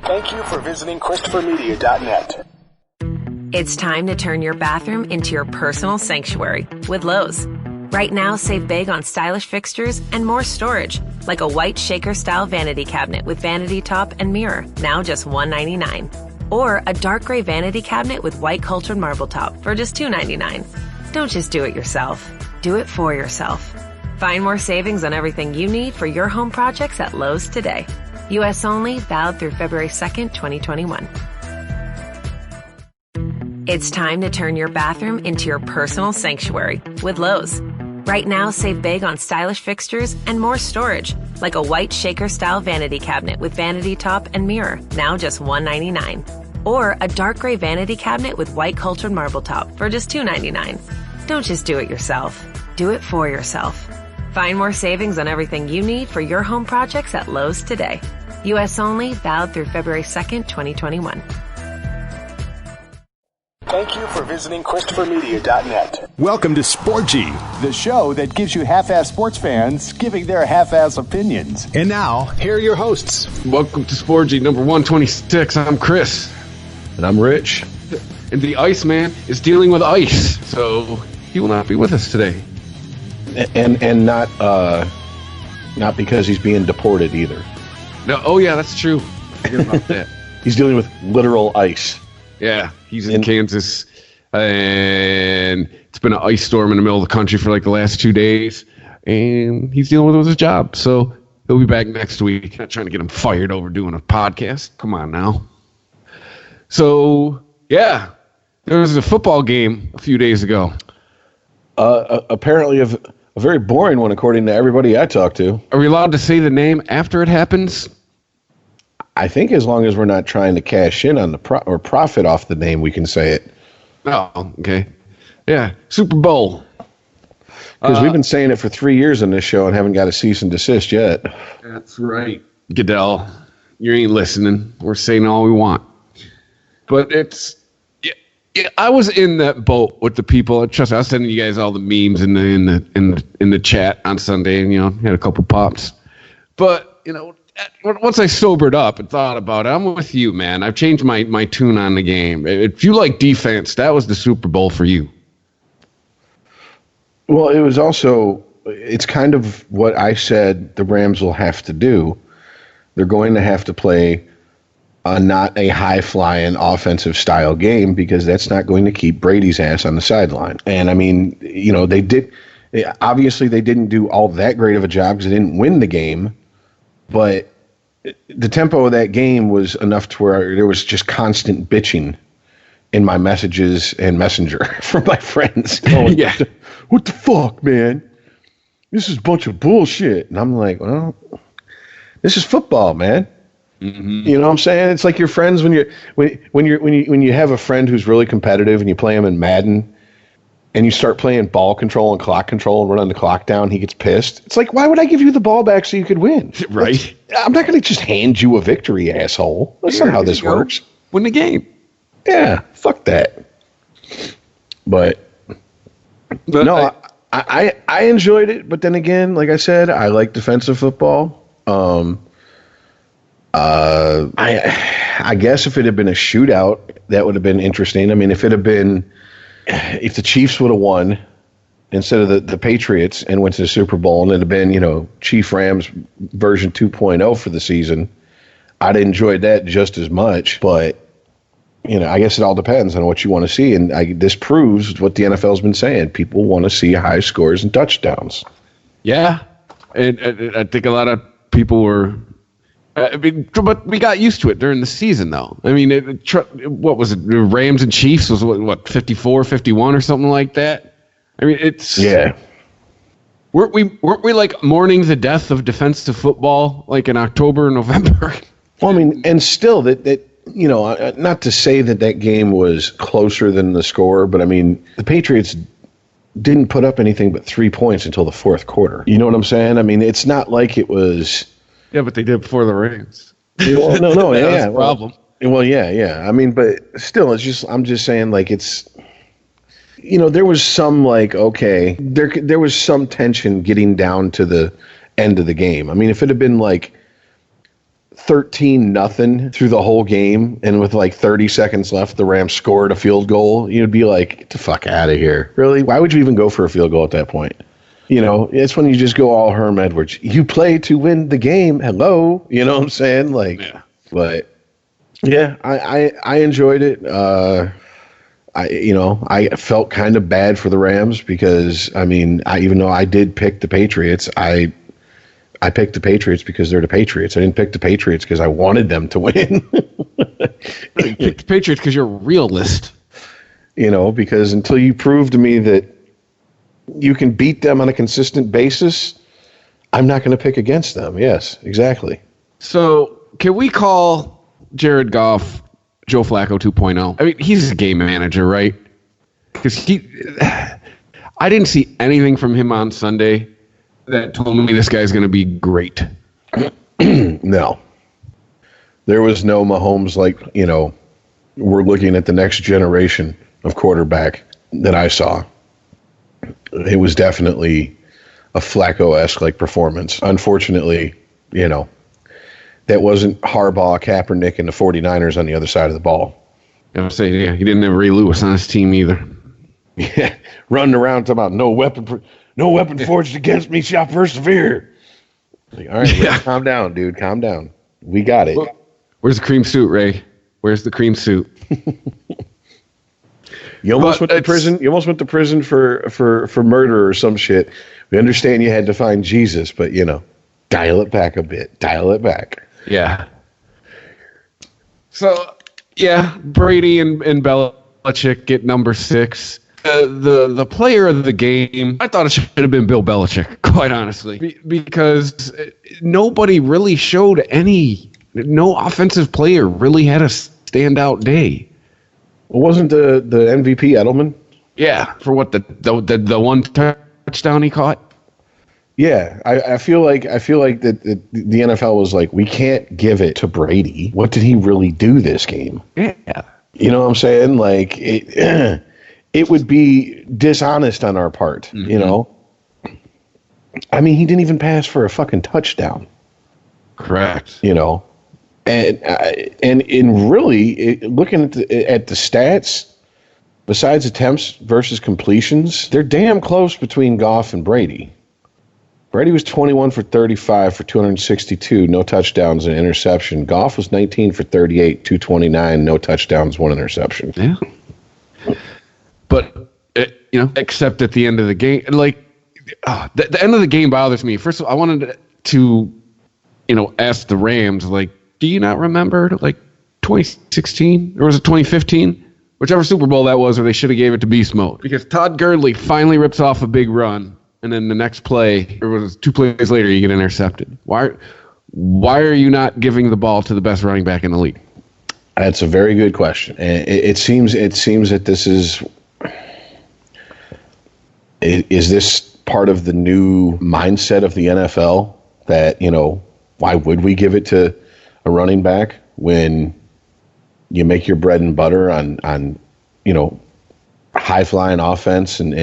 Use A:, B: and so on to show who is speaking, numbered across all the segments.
A: Thank you for visiting ChristopherMedia.net.
B: It's time to turn your bathroom into your personal sanctuary with Lowe's. Right now, save big on stylish fixtures and more storage, like a white shaker-style vanity cabinet with vanity top and mirror, now just $199. Or a dark gray vanity cabinet with white cultured marble top for just $299. Don't just do it yourself. Do it for yourself. Find more savings on everything you need for your home projects at Lowe's today. U.S. only, valid through February 2nd, 2021. It's time to turn your bathroom into your personal sanctuary with Lowe's. Right now, save big on stylish fixtures and more storage, like a white shaker-style vanity cabinet with vanity top and mirror, now just $199. Or a dark gray vanity cabinet with white cultured marble top for just $299. Don't just do it yourself. Do it for yourself. Find more savings on everything you need for your home projects at Lowe's today. U.S. only, valid through February 2nd, 2021.
A: Thank you for visiting ChristopherMedia.net.
C: Welcome to Sporgy, the show that gives you half-ass sports fans giving their half-ass opinions. And now, here are your hosts.
D: Welcome to Sporgy number 126. I'm Chris.
E: And I'm Rich.
D: And the Iceman is dealing with ice, so he will not be with us today.
E: And not because he's being deported either.
D: No, oh yeah, that's true. Forget about that.
E: He's dealing with literal ice.
D: Yeah, he's in Kansas, and it's been an ice storm in the middle of the country for like the last 2 days, and he's dealing with his job, so he'll be back next week. Not trying to get him fired over doing a podcast. Come on now. So, yeah, there was a football game a few days ago.
E: Apparently a very boring one, according to everybody I talked to.
D: Are we allowed to say the name after it happens?
E: I think as long as we're not trying to cash in on the or profit off the name, we can say it.
D: Oh, okay. Yeah, Super Bowl.
E: Because we've been saying it for 3 years on this show and haven't got a cease and desist yet.
D: That's right. Goodell, you ain't listening. We're saying all we want. But it's... Yeah, I was in that boat with the people. Trust me, I was sending you guys all the memes in the chat on Sunday, and had a couple pops. But once I sobered up and thought about it, I'm with you, man. I've changed my tune on the game. If you like defense, that was the Super Bowl for you.
E: Well, it was also. It's kind of what I said the Rams will have to do. They're going to have to play not a high-flying offensive style game because that's not going to keep Brady's ass on the sideline. And I mean, they didn't do all that great of a job because they didn't win the game, but the tempo of that game was enough to where there was just constant bitching in my messages and Messenger from my friends. Going,
D: yeah.
E: What the fuck, man? This is a bunch of bullshit. And I'm like, well, this is football, man. Mm-hmm. You know what I'm saying? It's like your friends when you have a friend who's really competitive and you play him in Madden and you start playing ball control and clock control and running the clock down, he gets pissed. It's like, why would I give you the ball back so you could win?
D: Right.
E: I'm not going to just hand you a victory, asshole. That's not how this works.
D: Win the game.
E: Yeah, fuck that. But no, I enjoyed it. But then again, like I said, I like defensive football. I guess if it had been a shootout, that would have been interesting. I mean, if the Chiefs would have won instead of the Patriots and went to the Super Bowl, and it had been, Chief Rams version 2.0 for the season, I'd enjoyed that just as much. But, I guess it all depends on what you want to see. And this proves what the NFL's been saying. People want to see high scores and touchdowns.
D: Yeah. And I think a lot of people were... but we got used to it during the season, though. I mean, what was it? The Rams and Chiefs was what 54-51 or something like that. I mean, it's Weren't we like mourning the death of defensive football like in October and November?
E: Well, I mean, and still that not to say that game was closer than the score, but I mean, the Patriots didn't put up anything but 3 points until the fourth quarter. You know what I'm saying? I mean, it's not like it was.
D: Yeah, but they did before the Rams.
E: Well, no,
D: that
E: yeah,
D: was a problem.
E: Well, yeah. I mean, but still, I'm just saying, like, it's, there was some, like, okay, there was some tension getting down to the end of the game. I mean, if it had been like 13-0 through the whole game, and with like 30 seconds left, the Rams scored a field goal, you'd be like, get the fuck out of here. Really? Why would you even go for a field goal at that point? You know, it's when you just go all Herm Edwards. You play to win the game. Hello? You know what I'm saying? Like, yeah. But yeah, I enjoyed it. I felt kind of bad for the Rams because, I mean, even though I did pick the Patriots, I picked the Patriots because they're the Patriots. I didn't pick the Patriots because I wanted them to win.
D: You picked the Patriots because you're a realist.
E: You know, because until you prove to me that you can beat them on a consistent basis, I'm not going to pick against them. Yes, exactly.
D: So can we call Jared Goff Joe Flacco 2.0? I mean, he's a game manager, right? Because I didn't see anything from him on Sunday that told me this guy's going to be great.
E: No. There was no Mahomes, like, you know, we're looking at the next generation of quarterback that I saw. It was definitely a Flacco-esque like performance. Unfortunately, you know, that wasn't Harbaugh, Kaepernick, and the 49ers on the other side of the ball.
D: I would say, yeah, he didn't have Ray Lewis on his team either.
E: Yeah, running around talking about no weapon forged against me shall persevere. Like, all right, Ray, calm down, dude. Calm down. We got it.
D: Well, where's the cream suit, Ray? Where's the cream suit?
E: You almost went to prison. You almost went to prison for murder or some shit. We understand you had to find Jesus, but you know, dial it back a bit. Dial it back.
D: Yeah. So yeah, Brady and Belichick get number 6. The player of the game, I thought it should have been Bill Belichick, quite honestly, because nobody really showed no offensive player really had a standout day.
E: Well, wasn't the MVP Edelman?
D: Yeah, for what the one touchdown he caught.
E: Yeah, I feel like that the NFL was like, we can't give it to Brady. What did he really do this game?
D: Yeah,
E: you know what I'm saying? Like it would be dishonest on our part. Mm-hmm. You know, I mean, he didn't even pass for a fucking touchdown.
D: Correct.
E: You know. And in really looking at the stats, besides attempts versus completions, they're damn close between Goff and Brady. Brady was 21 for 35 for 262, no touchdowns and interception. Goff was 19 for 38, 229, no touchdowns, 1 interception.
D: Yeah. But you know, except at the end of the game, like the end of the game bothers me. First of all, I wanted to, you know, ask the Rams, like, do you not remember, like, 2016? Or was it 2015? Whichever Super Bowl that was, where they should have gave it to Beast Mode. Because Todd Gurley finally rips off a big run, and then the next play, or was 2 plays later, you get intercepted. Why are you not giving the ball to the best running back in the league?
E: That's a very good question. And it seems that this is this part of the new mindset of the NFL that, you know, why would we give it to a running back when you make your bread and butter on you know, high flying offense and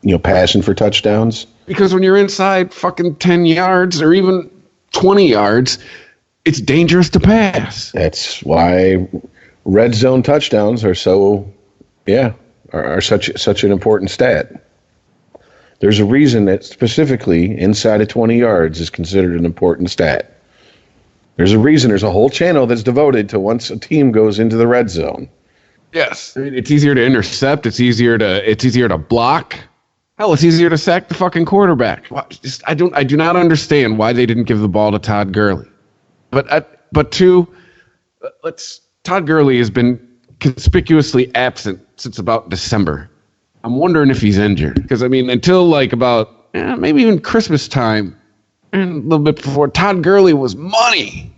E: you know, passing for touchdowns? Because
D: when you're inside fucking 10 yards or even 20 yards, it's dangerous to pass.
E: That's why red zone touchdowns are so are such an important stat. There's a reason that specifically inside of 20 yards is considered an important stat. There's a reason. There's a whole channel that's devoted to once a team goes into the red zone.
D: Yes, it's easier to intercept. It's easier to block. Hell, it's easier to sack the fucking quarterback. I do not understand why they didn't give the ball to Todd Gurley. But Todd Gurley has been conspicuously absent since about December. I'm wondering if he's injured. Because, I mean, until like about maybe even Christmas time and a little bit before, Todd Gurley was money.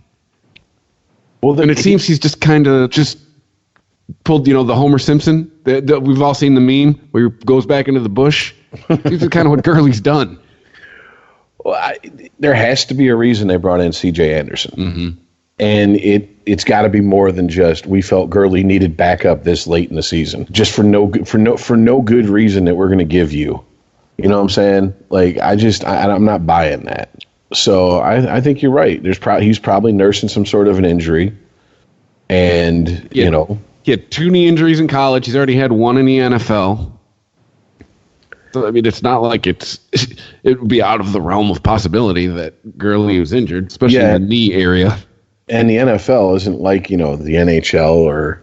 D: Well, and it seems he's just kind of just pulled, you know, the Homer Simpson. We've all seen the meme where he goes back into the bush. This is kind of what Gurley's done.
E: Well, there has to be a reason they brought in C.J. Anderson.
D: Mm-hmm.
E: And it's got to be more than just we felt Gurley needed backup this late in the season, just for no good reason that we're going to give you. You know what I'm saying? Like I'm not buying that. So I think you're right. He's probably nursing some sort of an injury, and
D: he had 2 knee injuries in college. He's already had 1 in the NFL. So, I mean, it's not like it would be out of the realm of possibility that Gurley was injured, especially in the knee area.
E: And the NFL isn't like, the NHL or,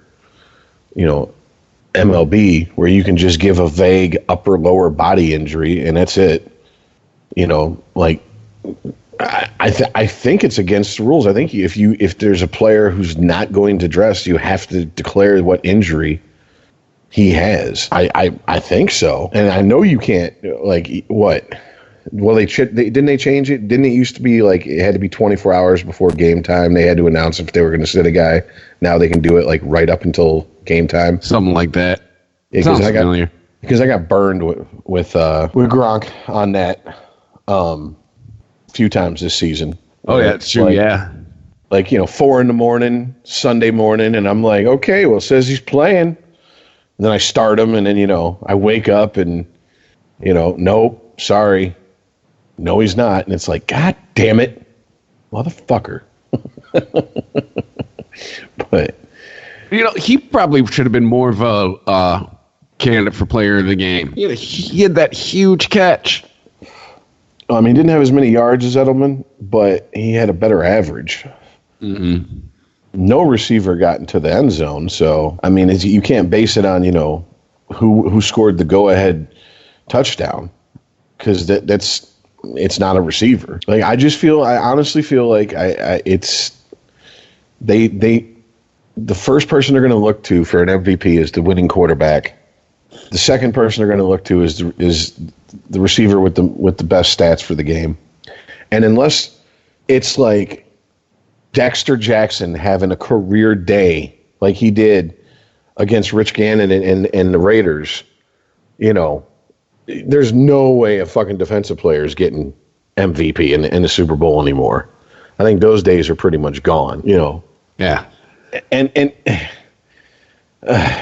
E: MLB, where you can just give a vague upper lower body injury and that's it. I think it's against the rules. I think if there's a player who's not going to dress, you have to declare what injury he has. I think so. And I know you can't, what? Well, didn't they change it? Didn't it used to be like it had to be 24 hours before game time? They had to announce if they were going to sit a guy. Now they can do it right up until game time.
D: Something like that.
E: Yeah,
D: sounds familiar.
E: Because I got burned with Gronk on that a few times this season.
D: Oh yeah, it's true. Yeah.
E: 4 a.m, Sunday morning, and I'm like, okay, well, it says he's playing. And then I start him, and then, I wake up and, nope, sorry. No, he's not. And it's like, God damn it, motherfucker. But.
D: He probably should have been more of a candidate for player of the game. He had that huge catch.
E: He didn't have as many yards as Edelman, but he had a better average.
D: Mm-hmm.
E: No receiver got into the end zone, so you can't base it on who scored the go-ahead touchdown, because it's not a receiver. I honestly feel like the first person they're going to look to for an MVP is the winning quarterback. The second person they're going to look to is the receiver with the best stats for the game, and unless it's like Dexter Jackson having a career day like he did against Rich Gannon and the Raiders, there's no way a fucking defensive player is getting MVP in the Super Bowl anymore. I think those days are pretty much gone,
D: Yeah.
E: And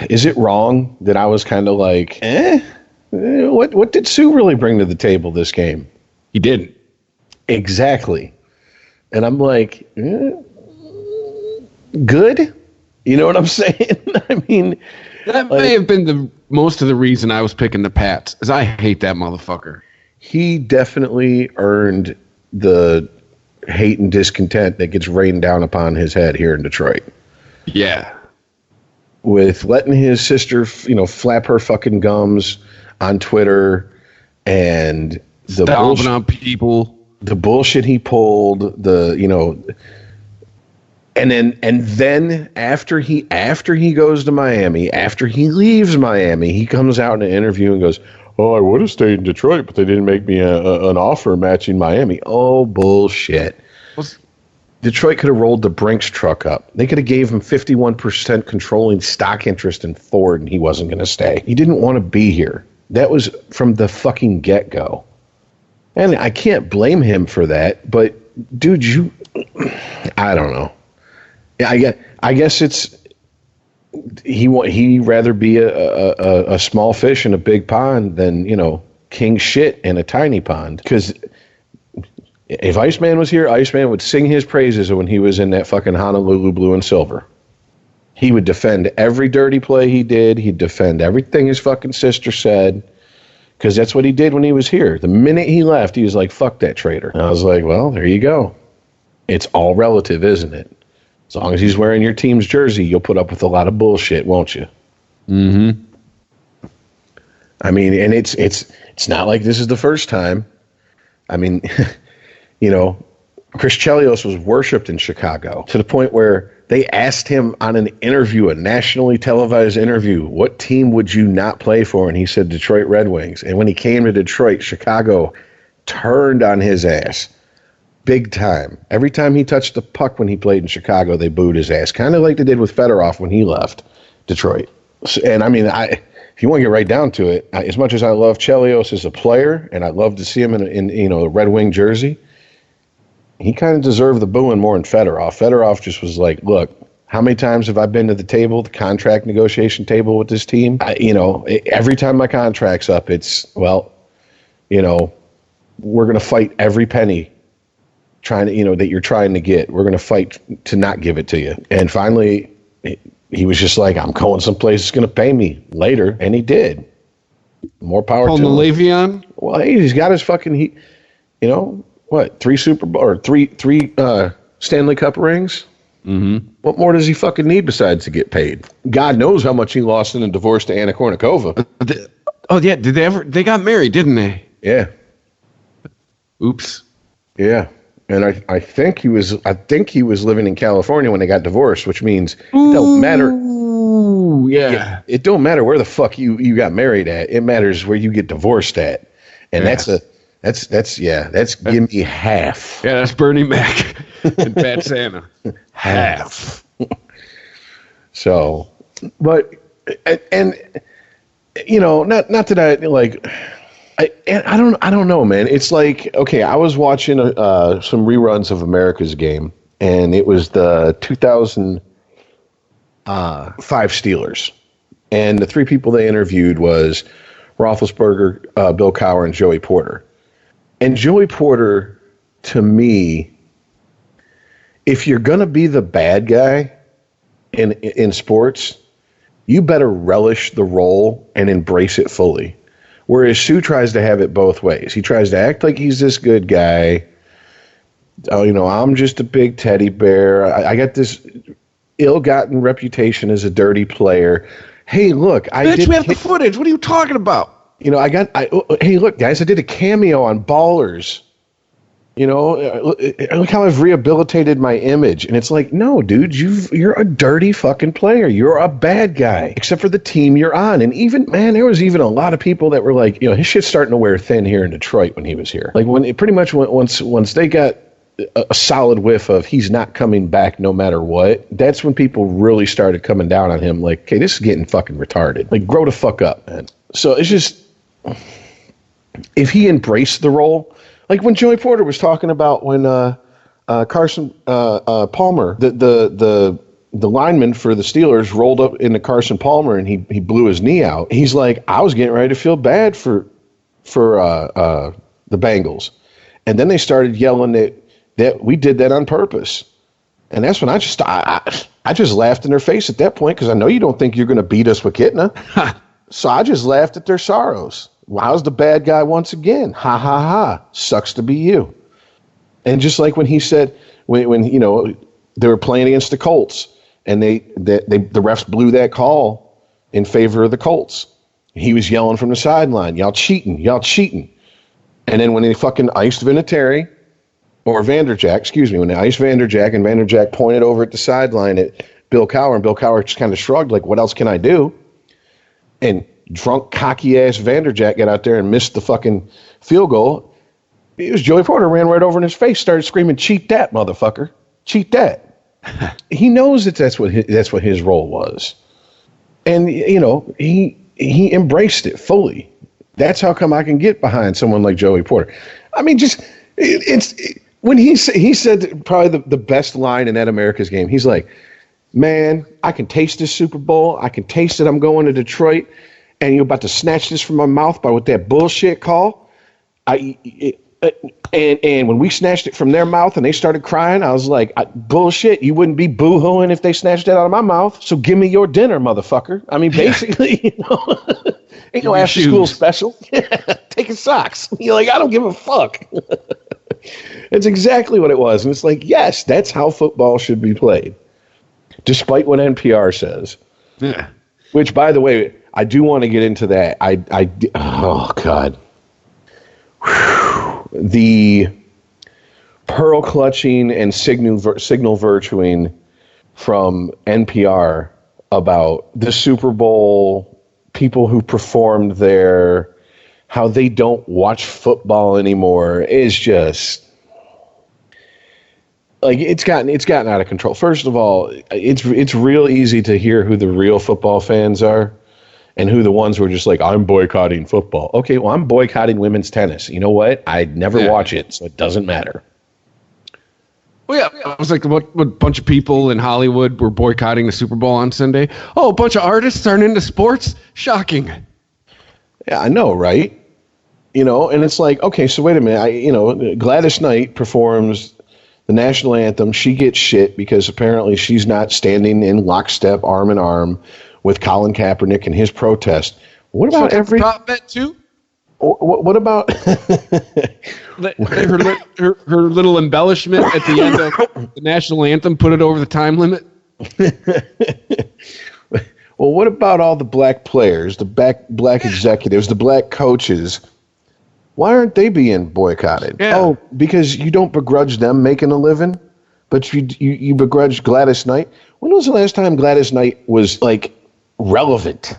E: is it wrong that I was kind of like, what did Sue really bring to the table this game?
D: He didn't.
E: Exactly. And I'm like, good? You know what I'm saying?
D: That may have been most of the reason I was picking the Pats, is I hate that motherfucker.
E: He definitely earned the hate and discontent that gets rained down upon his head here in Detroit.
D: Yeah.
E: With letting his sister, flap her fucking gums on Twitter and the
D: bullshit on people.
E: The bullshit he pulled, and then after he goes to Miami, after he leaves Miami, he comes out in an interview and goes, "Oh, I would have stayed in Detroit, but they didn't make me an offer matching Miami." Oh, bullshit. Detroit could have rolled the Brinks truck up. They could have gave him 51% controlling stock interest in Ford, and he wasn't going to stay. He didn't want to be here. That was from the fucking get-go. And I can't blame him for that, but, dude, I don't know. I guess it's he'd rather be a small fish in a big pond than, king shit in a tiny pond. Because if Iceman was here, Iceman would sing his praises when he was in that fucking Honolulu blue and silver. He would defend every dirty play he did. He'd defend everything his fucking sister said, because that's what he did when he was here. The minute he left, he was like, fuck that traitor. And I was like, well, there you go. It's all relative, isn't it? As long as he's wearing your team's jersey, you'll put up with a lot of bullshit, won't you?
D: Mm-hmm.
E: And it's not like this is the first time. Chris Chelios was worshipped in Chicago to the point where they asked him on an interview, a nationally televised interview, what team would you not play for? And he said Detroit Red Wings. And when he came to Detroit, Chicago turned on his ass big time. Every time he touched the puck when he played in Chicago, they booed his ass, kind of like they did with Fedorov when he left Detroit. And if you want to get right down to it, as much as I love Chelios as a player, and I'd love to see him in a Red Wing jersey, he kind of deserved the booing more than Fedorov. Fedorov just was like, look, how many times have I been to the table, the contract negotiation table with this team? Every time my contract's up, it's, we're going to fight every penny trying to, that you're trying to get. We're going to fight to not give it to you. And finally, he was just like, I'm going someplace that's going to pay me later. And he did. More power to him.
D: The Levine?
E: Well, hey, he's got his fucking, three Super Bowl or three Stanley Cup rings?
D: Mm-hmm.
E: What more does he fucking need besides to get paid? God knows how much he lost in a divorce to Anna Kournikova.
D: Yeah. Did they got married, didn't they?
E: Yeah.
D: Oops.
E: Yeah. And I think he was living in California when they got divorced, which means it don't matter.
D: Ooh, yeah.
E: It don't matter where the fuck you got married at. It matters where you get divorced at. And that's give me half.
D: Yeah, that's Bernie Mac and Bad Santa. Half.
E: So, but and not that I like. I don't know, man. It's like, okay, I was watching some reruns of America's Game, and it was the 2005 Steelers, and the three people they interviewed was Roethlisberger, Bill Cowher, and Joey Porter. And Joey Porter, to me, if you're gonna be the bad guy in sports, you better relish the role and embrace it fully. Whereas Sue tries to have it both ways. He tries to act like he's this good guy. Oh, I'm just a big teddy bear. I got this ill-gotten reputation as a dirty player. Hey, look,
D: we have the footage. What are you talking about?
E: Hey, look, guys, I did a cameo on Ballers. Look how I've rehabilitated my image. And it's like, no, dude, you're a dirty fucking player. You're a bad guy, except for the team you're on. And there was even a lot of people that were like, his shit's starting to wear thin here in Detroit when he was here. Like once they got a solid whiff of he's not coming back no matter what, that's when people really started coming down on him. Like, okay, this is getting fucking retarded. Like, grow the fuck up, man. So it's just, if he embraced the role, like when Joey Porter was talking about when Carson Palmer, the lineman for the Steelers, rolled up into Carson Palmer and he blew his knee out. He's like, I was getting ready to feel bad for the Bengals, and then they started yelling that we did that on purpose, and that's when I just laughed in their face at that point because I know you don't think you're going to beat us with Kitna, so I just laughed at their sorrows. Well, I was the bad guy once again. Ha ha ha. Sucks to be you. And just like when he said when they were playing against the Colts and the refs blew that call in favor of the Colts. He was yelling from the sideline, y'all cheating. And then when they fucking iced Vinatieri or Vanderjagt, when they iced Vanderjagt and Vanderjagt pointed over at the sideline at Bill Cowher, and Bill Cowher just kind of shrugged like, what else can I do? And drunk, cocky-ass Vanderjagt got out there and missed the fucking field goal. It was Joey Porter ran right over in his face, started screaming, cheat that, motherfucker. Cheat that. He knows that's what his role was. And, he embraced it fully. That's how come I can get behind someone like Joey Porter. I mean, when he said probably the best line in that America's Game, he's like, man, I can taste this Super Bowl. I can taste it. I'm going to Detroit. And you're about to snatch this from my mouth with that bullshit call. And when we snatched it from their mouth and they started crying, I was like, bullshit, you wouldn't be boo-hooing if they snatched that out of my mouth. So give me your dinner, motherfucker. I mean, basically, ain't no after-school special. Taking socks. You're like, I don't give a fuck. It's exactly what it was. And it's like, yes, that's how football should be played, despite what NPR says.
D: Yeah.
E: Which, by the way, I do want to get into that. Oh, God. Whew. The pearl clutching and signal virtuing from NPR about the Super Bowl, people who performed there, how they don't watch football anymore is just like it's gotten out of control. First of all, it's real easy to hear who the real football fans are and who the ones who are just like, I'm boycotting football. Okay, well, I'm boycotting women's tennis. You know what? I'd never watch it, so it doesn't matter.
D: Well, yeah, I was like, what bunch of people in Hollywood were boycotting the Super Bowl on Sunday? Oh, a bunch of artists aren't into sports? Shocking.
E: Yeah, I know, right? And it's like, okay, so wait a minute. Gladys Knight performs the national anthem, she gets shit because apparently she's not standing in lockstep, arm in arm with Colin Kaepernick and his protest. What about every
D: prop bet too?
E: What about
D: her little embellishment at the end of the national anthem? Put it over the time limit.
E: Well, what about all the black players, the black executives, the black coaches? Why aren't they being boycotted?
D: Yeah.
E: Oh, because you don't begrudge them making a living, but you begrudge Gladys Knight. When was the last time Gladys Knight was like relevant?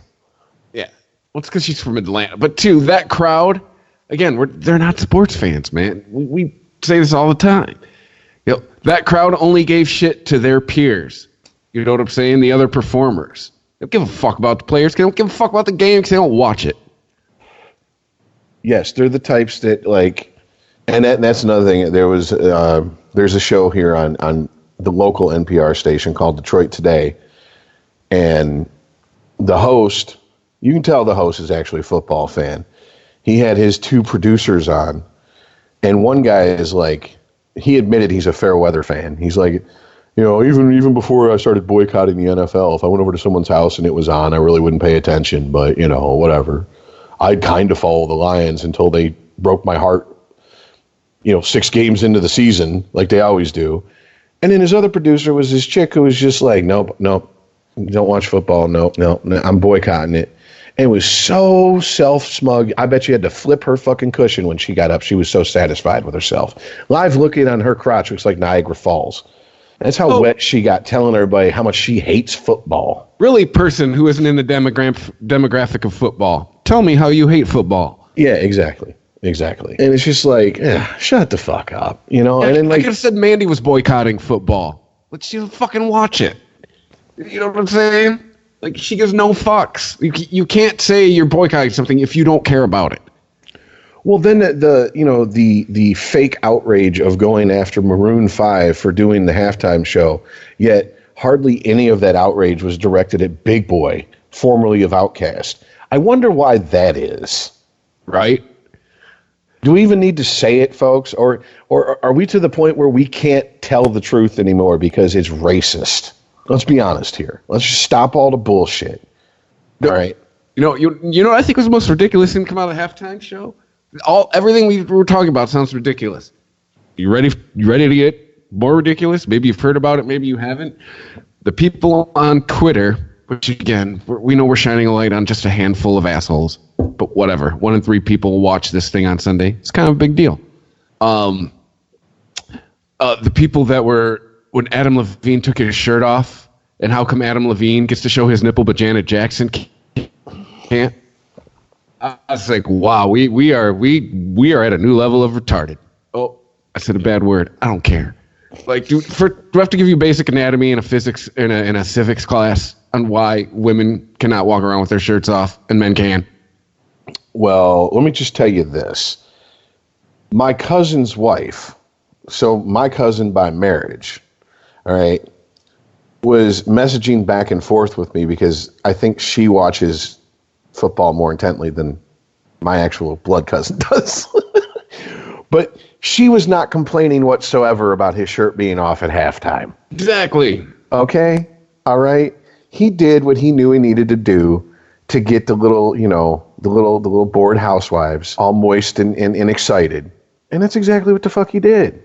D: Yeah, well, it's because she's from Atlanta. But too, that crowd, again, they're not sports fans, man. We say this all the time. That crowd only gave shit to their peers. You know what I'm saying? The other performers. They don't give a fuck about the players. They don't give a fuck about the game because they don't watch it.
E: Yes, they're the types that like, and that's another thing. There's a show here on the local NPR station called Detroit Today, and the host, you can tell the host is actually a football fan. He had his two producers on, and one guy is like, he admitted he's a fair weather fan. He's like, even before I started boycotting the NFL, if I went over to someone's house and it was on, I really wouldn't pay attention, but, whatever. I'd kind of follow the Lions until they broke my heart, 6 games into the season, like they always do. And then his other producer was this chick who was just like, nope, don't watch football, no, I'm boycotting it. And it was so self-smug. I bet you had to flip her fucking cushion when she got up. She was so satisfied with herself. Live looking on her crotch looks like Niagara Falls. That's how wet she got, telling everybody how much she hates football.
D: Really, person who isn't in the demographic of football, tell me how you hate football.
E: Yeah, exactly. And it's just like, shut the fuck up, And then
D: I could have said Mandy was boycotting football. Let's just fucking watch it. You know what I'm saying? Like, she gives no fucks. You can't say you're boycotting something if you don't care about it.
E: Well, then the fake outrage of going after Maroon 5 for doing the halftime show, yet hardly any of that outrage was directed at Big Boy, formerly of Outkast. I wonder why that is.
D: Right?
E: Do we even need to say it, folks? Or are we to the point where we can't tell the truth anymore because it's racist? Let's be honest here. Let's just stop all the bullshit. All right.
D: You know what I think was the most ridiculous thing to come out of the halftime show? Everything we were talking about sounds ridiculous. You ready to get more ridiculous? Maybe you've heard about it, maybe you haven't. The people on Twitter, which again, we know we're shining a light on just a handful of assholes, but whatever. 1 in 3 people watch this thing on Sunday. It's kind of a big deal. The people that were, when Adam Levine took his shirt off, and how come Adam Levine gets to show his nipple, but Janet Jackson can't? I was like, wow, we are at a new level of retarded. Oh, I said a bad word. I don't care. Like, do I have to give you basic anatomy in a physics in a civics class on why women cannot walk around with their shirts off and men can?
E: Well, let me just tell you this. My cousin's wife, so my cousin by marriage, all right, was messaging back and forth with me because I think she watches football more intently than my actual blood cousin does. But she was not complaining whatsoever about his shirt being off at halftime.
D: Exactly.
E: Okay? All right? He did what he knew he needed to do to get the little bored housewives all moist and excited. And that's exactly what the fuck he did.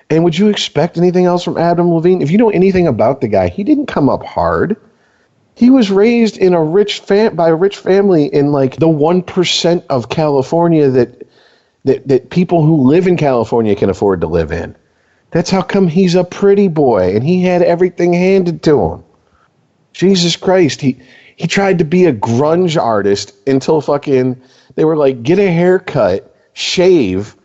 E: And would you expect anything else from Adam Levine? If you know anything about the guy, he didn't come up hard. He was raised in by a rich family in like the 1% of California that people who live in California can afford to live in. That's how come he's a pretty boy and he had everything handed to him. Jesus Christ. He tried to be a grunge artist until fucking they were like, get a haircut, shave,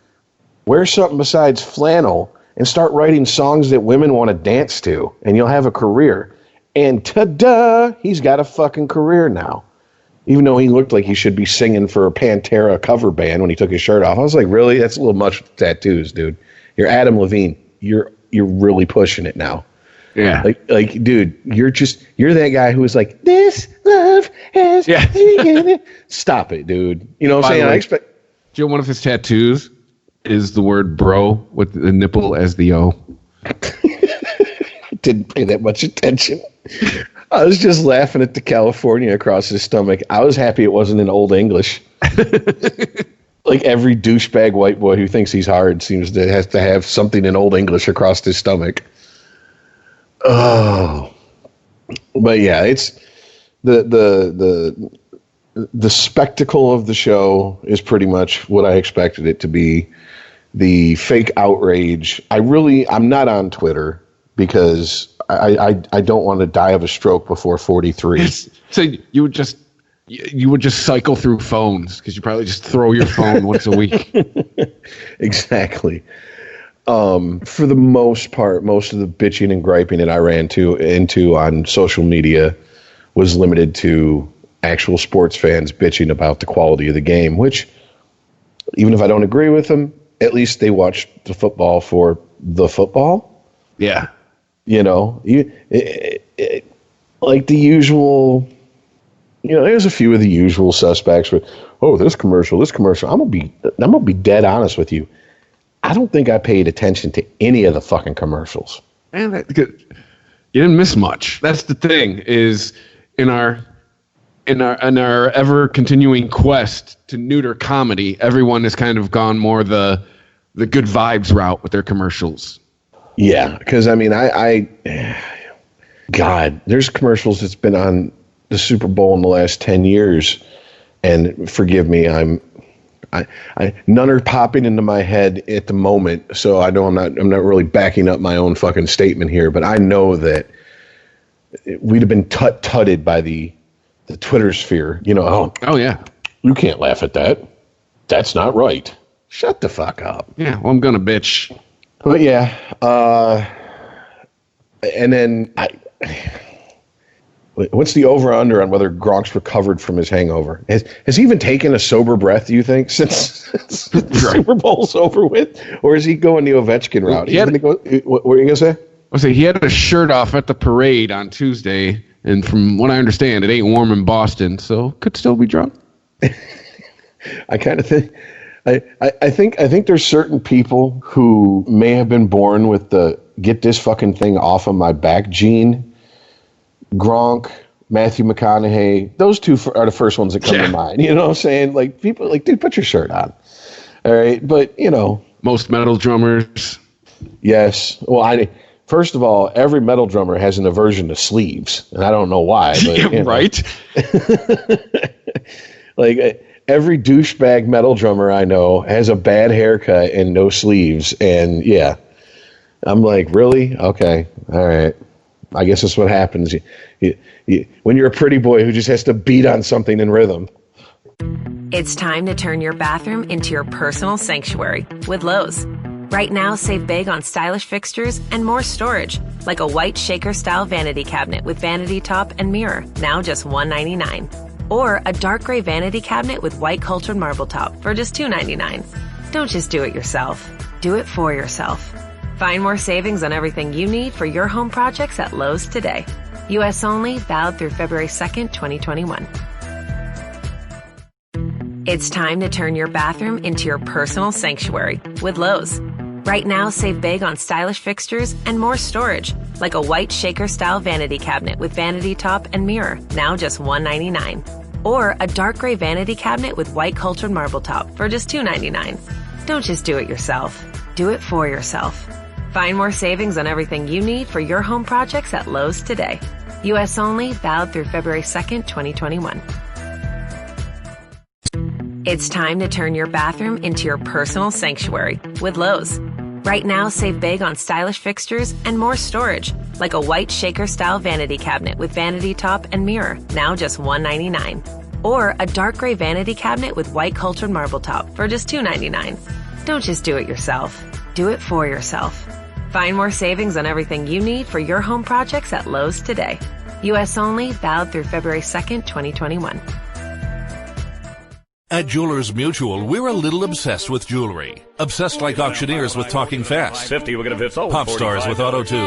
E: wear something besides flannel, and start writing songs that women want to dance to, and you'll have a career. And ta-da, he's got a fucking career now. Even though he looked like he should be singing for a Pantera cover band when he took his shirt off. I was like, really? That's a little much with tattoos, dude. You're Adam Levine. You're really pushing it now.
D: Yeah.
E: Like, dude, you're that guy who was like, this love has begun. Stop it, dude. You know what I'm saying? I expect.
D: Do you know one of his tattoos is the word bro with the nipple as the O?
E: didn't pay that much attention. I was just laughing at the California across his stomach. I was happy it wasn't in Old English. Like every douchebag white boy who thinks he's hard seems to have to have something in Old English across his stomach. Oh, but yeah, it's the spectacle of the show is pretty much what I expected it to be. The fake outrage. I'm not on Twitter because I don't want to die of a stroke before 43.
D: So you would just cycle through phones because you probably just throw your phone once a week.
E: Exactly. For the most part, most of the bitching and griping that I ran into on social media was limited to actual sports fans bitching about the quality of the game, which, even if I don't agree with them, at least they watch the football for the football.
D: Yeah.
E: You know, like the usual, there's a few of the usual suspects with, this commercial. I'm gonna be dead honest with you. I don't think I paid attention to any of the fucking commercials.
D: Man, you didn't miss much. That's the thing, is in our ever continuing quest to neuter comedy, everyone has kind of gone more the good vibes route with their commercials.
E: Yeah, because God, there's commercials that's been on the Super Bowl in the last 10 years, and forgive me, none are popping into my head at the moment, so I know I'm not really backing up my own fucking statement here, but I know that we'd have been tutted by the Twitter sphere. Oh
D: yeah,
E: you can't laugh at that. That's not right. Shut the fuck up.
D: Yeah, well, I'm gonna bitch.
E: But yeah, and then what's the over-under on whether Gronk's recovered from his hangover? Has he even taken a sober breath, do you think, since the Super Bowl's over with? Or is he going the Ovechkin route? What were you going to say?
D: I'll say he had a shirt off at the parade on Tuesday, and from what I understand, it ain't warm in Boston, so could still be drunk.
E: I kind of think... I think there's certain people who may have been born with the get this fucking thing off of my back gene. Gronk, Matthew McConaughey, those two are the first ones that come to mind. You know what I'm saying? Like, people like, dude, put your shirt on. All right. But,
D: most metal drummers.
E: Yes. Well, first of all, every metal drummer has an aversion to sleeves. And I don't know why. But,
D: right.
E: Like, every douchebag metal drummer I know has a bad haircut and no sleeves. And yeah, I'm like, really? Okay. All right. I guess that's what happens. When you're a pretty boy who just has to beat on something in rhythm.
B: It's time to turn your bathroom into your personal sanctuary with Lowe's. Right now, save big on stylish fixtures and more storage, like a white shaker-style vanity cabinet with vanity top and mirror, now just $199. Or a dark gray vanity cabinet with white cultured marble top for just $299. Don't just do it yourself. Do it for yourself. Find more savings on everything you need for your home projects at Lowe's today. U.S. only, valid through February 2nd, 2021. It's time to turn your bathroom into your personal sanctuary with Lowe's. Right now, save big on stylish fixtures and more storage, like a white shaker-style vanity cabinet with vanity top and mirror, now just $199. Or a dark gray vanity cabinet with white cultured marble top for just $299. Don't just do it yourself. Do it for yourself. Find more savings on everything you need for your home projects at Lowe's today. U.S. only, valid through February 2nd, 2021. It's time to turn your bathroom into your personal sanctuary with Lowe's. Right now, save big on stylish fixtures and more storage, like a white shaker-style vanity cabinet with vanity top and mirror, now just $199. Or a dark gray vanity cabinet with white cultured marble top for just $299. Don't just do it yourself. Do it for yourself. Find more savings on everything you need for your home projects at Lowe's today. U.S. only, valid through February 2nd, 2021.
F: At Jewelers Mutual, we're a little obsessed with jewelry. Obsessed like auctioneers with talking fast.
G: 50, we're gonna fit sold.
F: Pop stars with auto-tune.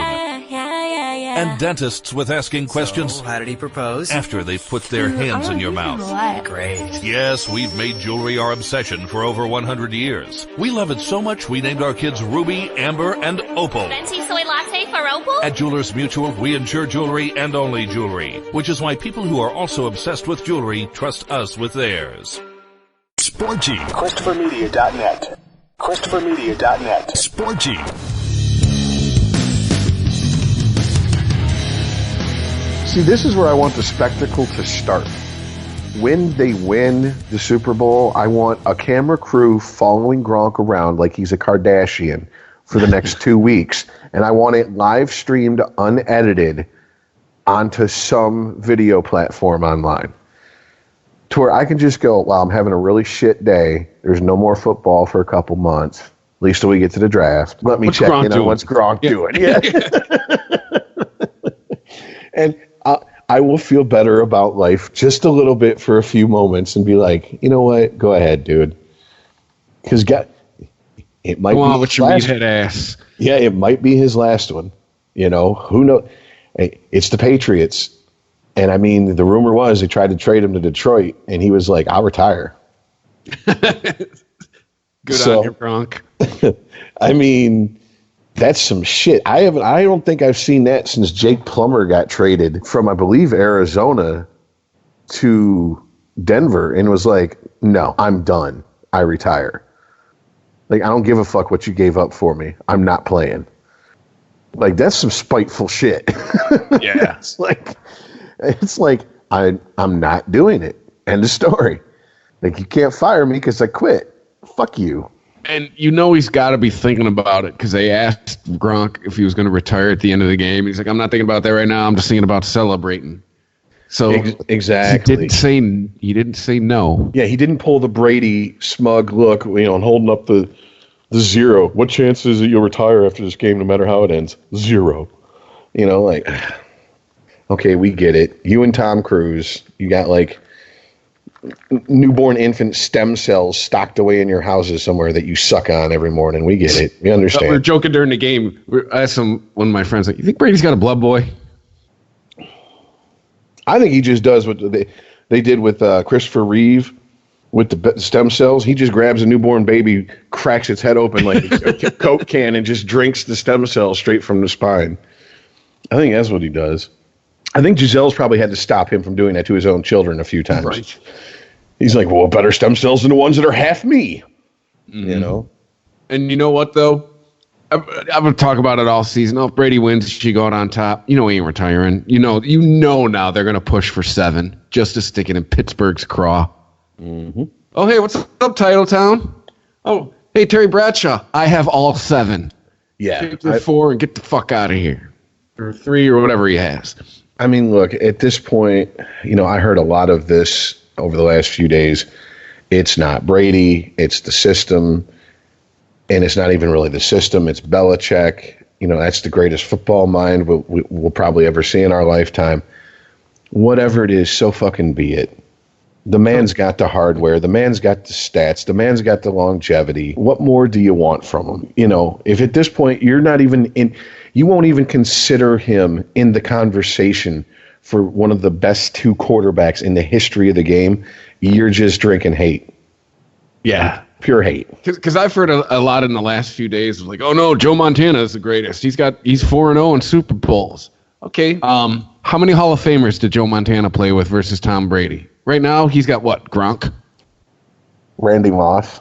F: And dentists with asking questions.
G: So, how did he propose?
F: After they've put their hands in your mouth.
G: Great.
F: Yes, we've made jewelry our obsession for over 100 years. We love it so much we named our kids Ruby, Amber, and Opal.
H: Venti soy latte for Opal?
F: At Jewelers Mutual, we insure jewelry and only jewelry, which is why people who are also obsessed with jewelry trust us with theirs.
C: Sporgy.
A: ChristopherMedia.net. ChristopherMedia.net.
C: Sporgy.
E: See, this is where I want the spectacle to start. When they win the Super Bowl, I want a camera crew following Gronk around like he's a Kardashian for the next 2 weeks. And I want it live streamed, unedited, onto some video platform online. To where I can just go, wow, I'm having a really shit day. There's no more football for a couple months. At least till we get to the draft. Let me
D: What's
E: check
D: Gronk
E: in on
D: doing?
E: what's Gronk doing. Yeah. And I will feel better about life just a little bit for a few moments and be like, you know what? Go ahead, dude. Because it might
D: Come
E: be
D: on with
E: his
D: your
E: last
D: meathead ass.
E: Yeah, it might be his last one. You know, who knows? Hey, it's the Patriots. And I mean, the rumor was they tried to trade him to Detroit, and he was like, I'll retire.
D: Good on you, Gronk.
E: I mean, that's some shit. I don't think I've seen that since Jake Plummer got traded from, I believe, Arizona to Denver and was like, no, I'm done. I retire. Like, I don't give a fuck what you gave up for me. I'm not playing. Like, that's some spiteful shit.
D: Yeah.
E: It's like I'm not doing it. End of story. Like, you can't fire me because I quit. Fuck you.
D: And you know he's got to be thinking about it because they asked Gronk if he was going to retire at the end of the game. He's like, I'm not thinking about that right now. I'm just thinking about celebrating. So
E: exactly.
D: He didn't say no.
E: Yeah, he didn't pull the Brady smug look, you know, and holding up the 0. What chance is it you'll retire after this game, no matter how it ends? 0. You know, like, okay, we get it. You and Tom Cruise, you got like newborn infant stem cells stocked away in your houses somewhere that you suck on every morning. We get it. We understand.
D: We were joking during the game. I asked one of my friends, like, you think Brady's got a blood boy?
E: I think he just does what they did with Christopher Reeve with the stem cells. He just grabs a newborn baby, cracks its head open like a Coke can, and just drinks the stem cells straight from the spine. I think that's what he does. I think Giselle's probably had to stop him from doing that to his own children a few times. Right. He's like, well, better stem cells than the ones that are half me. Mm-hmm. You know?
D: And you know what, though? I'm going to talk about it all season. Oh, if Brady wins, she going on top. You know he ain't retiring. You know now they're going to push for 7 just to stick it in Pittsburgh's craw.
E: Mm-hmm.
D: Oh, hey, what's up, Title Town? Oh, hey, Terry Bradshaw. I have all 7.
E: Yeah.
D: Take your 4 and get the fuck out of here. Or 3 or whatever he has.
E: I mean, look, at this point, you know, I heard a lot of this over the last few days. It's not Brady. It's the system. And it's not even really the system. It's Belichick. You know, that's the greatest football mind we'll probably ever see in our lifetime. Whatever it is, so fucking be it. The man's got the hardware. The man's got the stats. The man's got the longevity. What more do you want from him? You know, if at this point you're not even in, you won't even consider him in the conversation for one of the best 2 quarterbacks in the history of the game, you're just drinking hate.
D: Yeah.
E: Pure hate.
D: Because I've heard a lot in the last few days of like, oh no, Joe Montana is the greatest. He's 4-0 in Super Bowls. Okay. How many Hall of Famers did Joe Montana play with versus Tom Brady? Right now, he's got what? Gronk?
E: Randy Moss.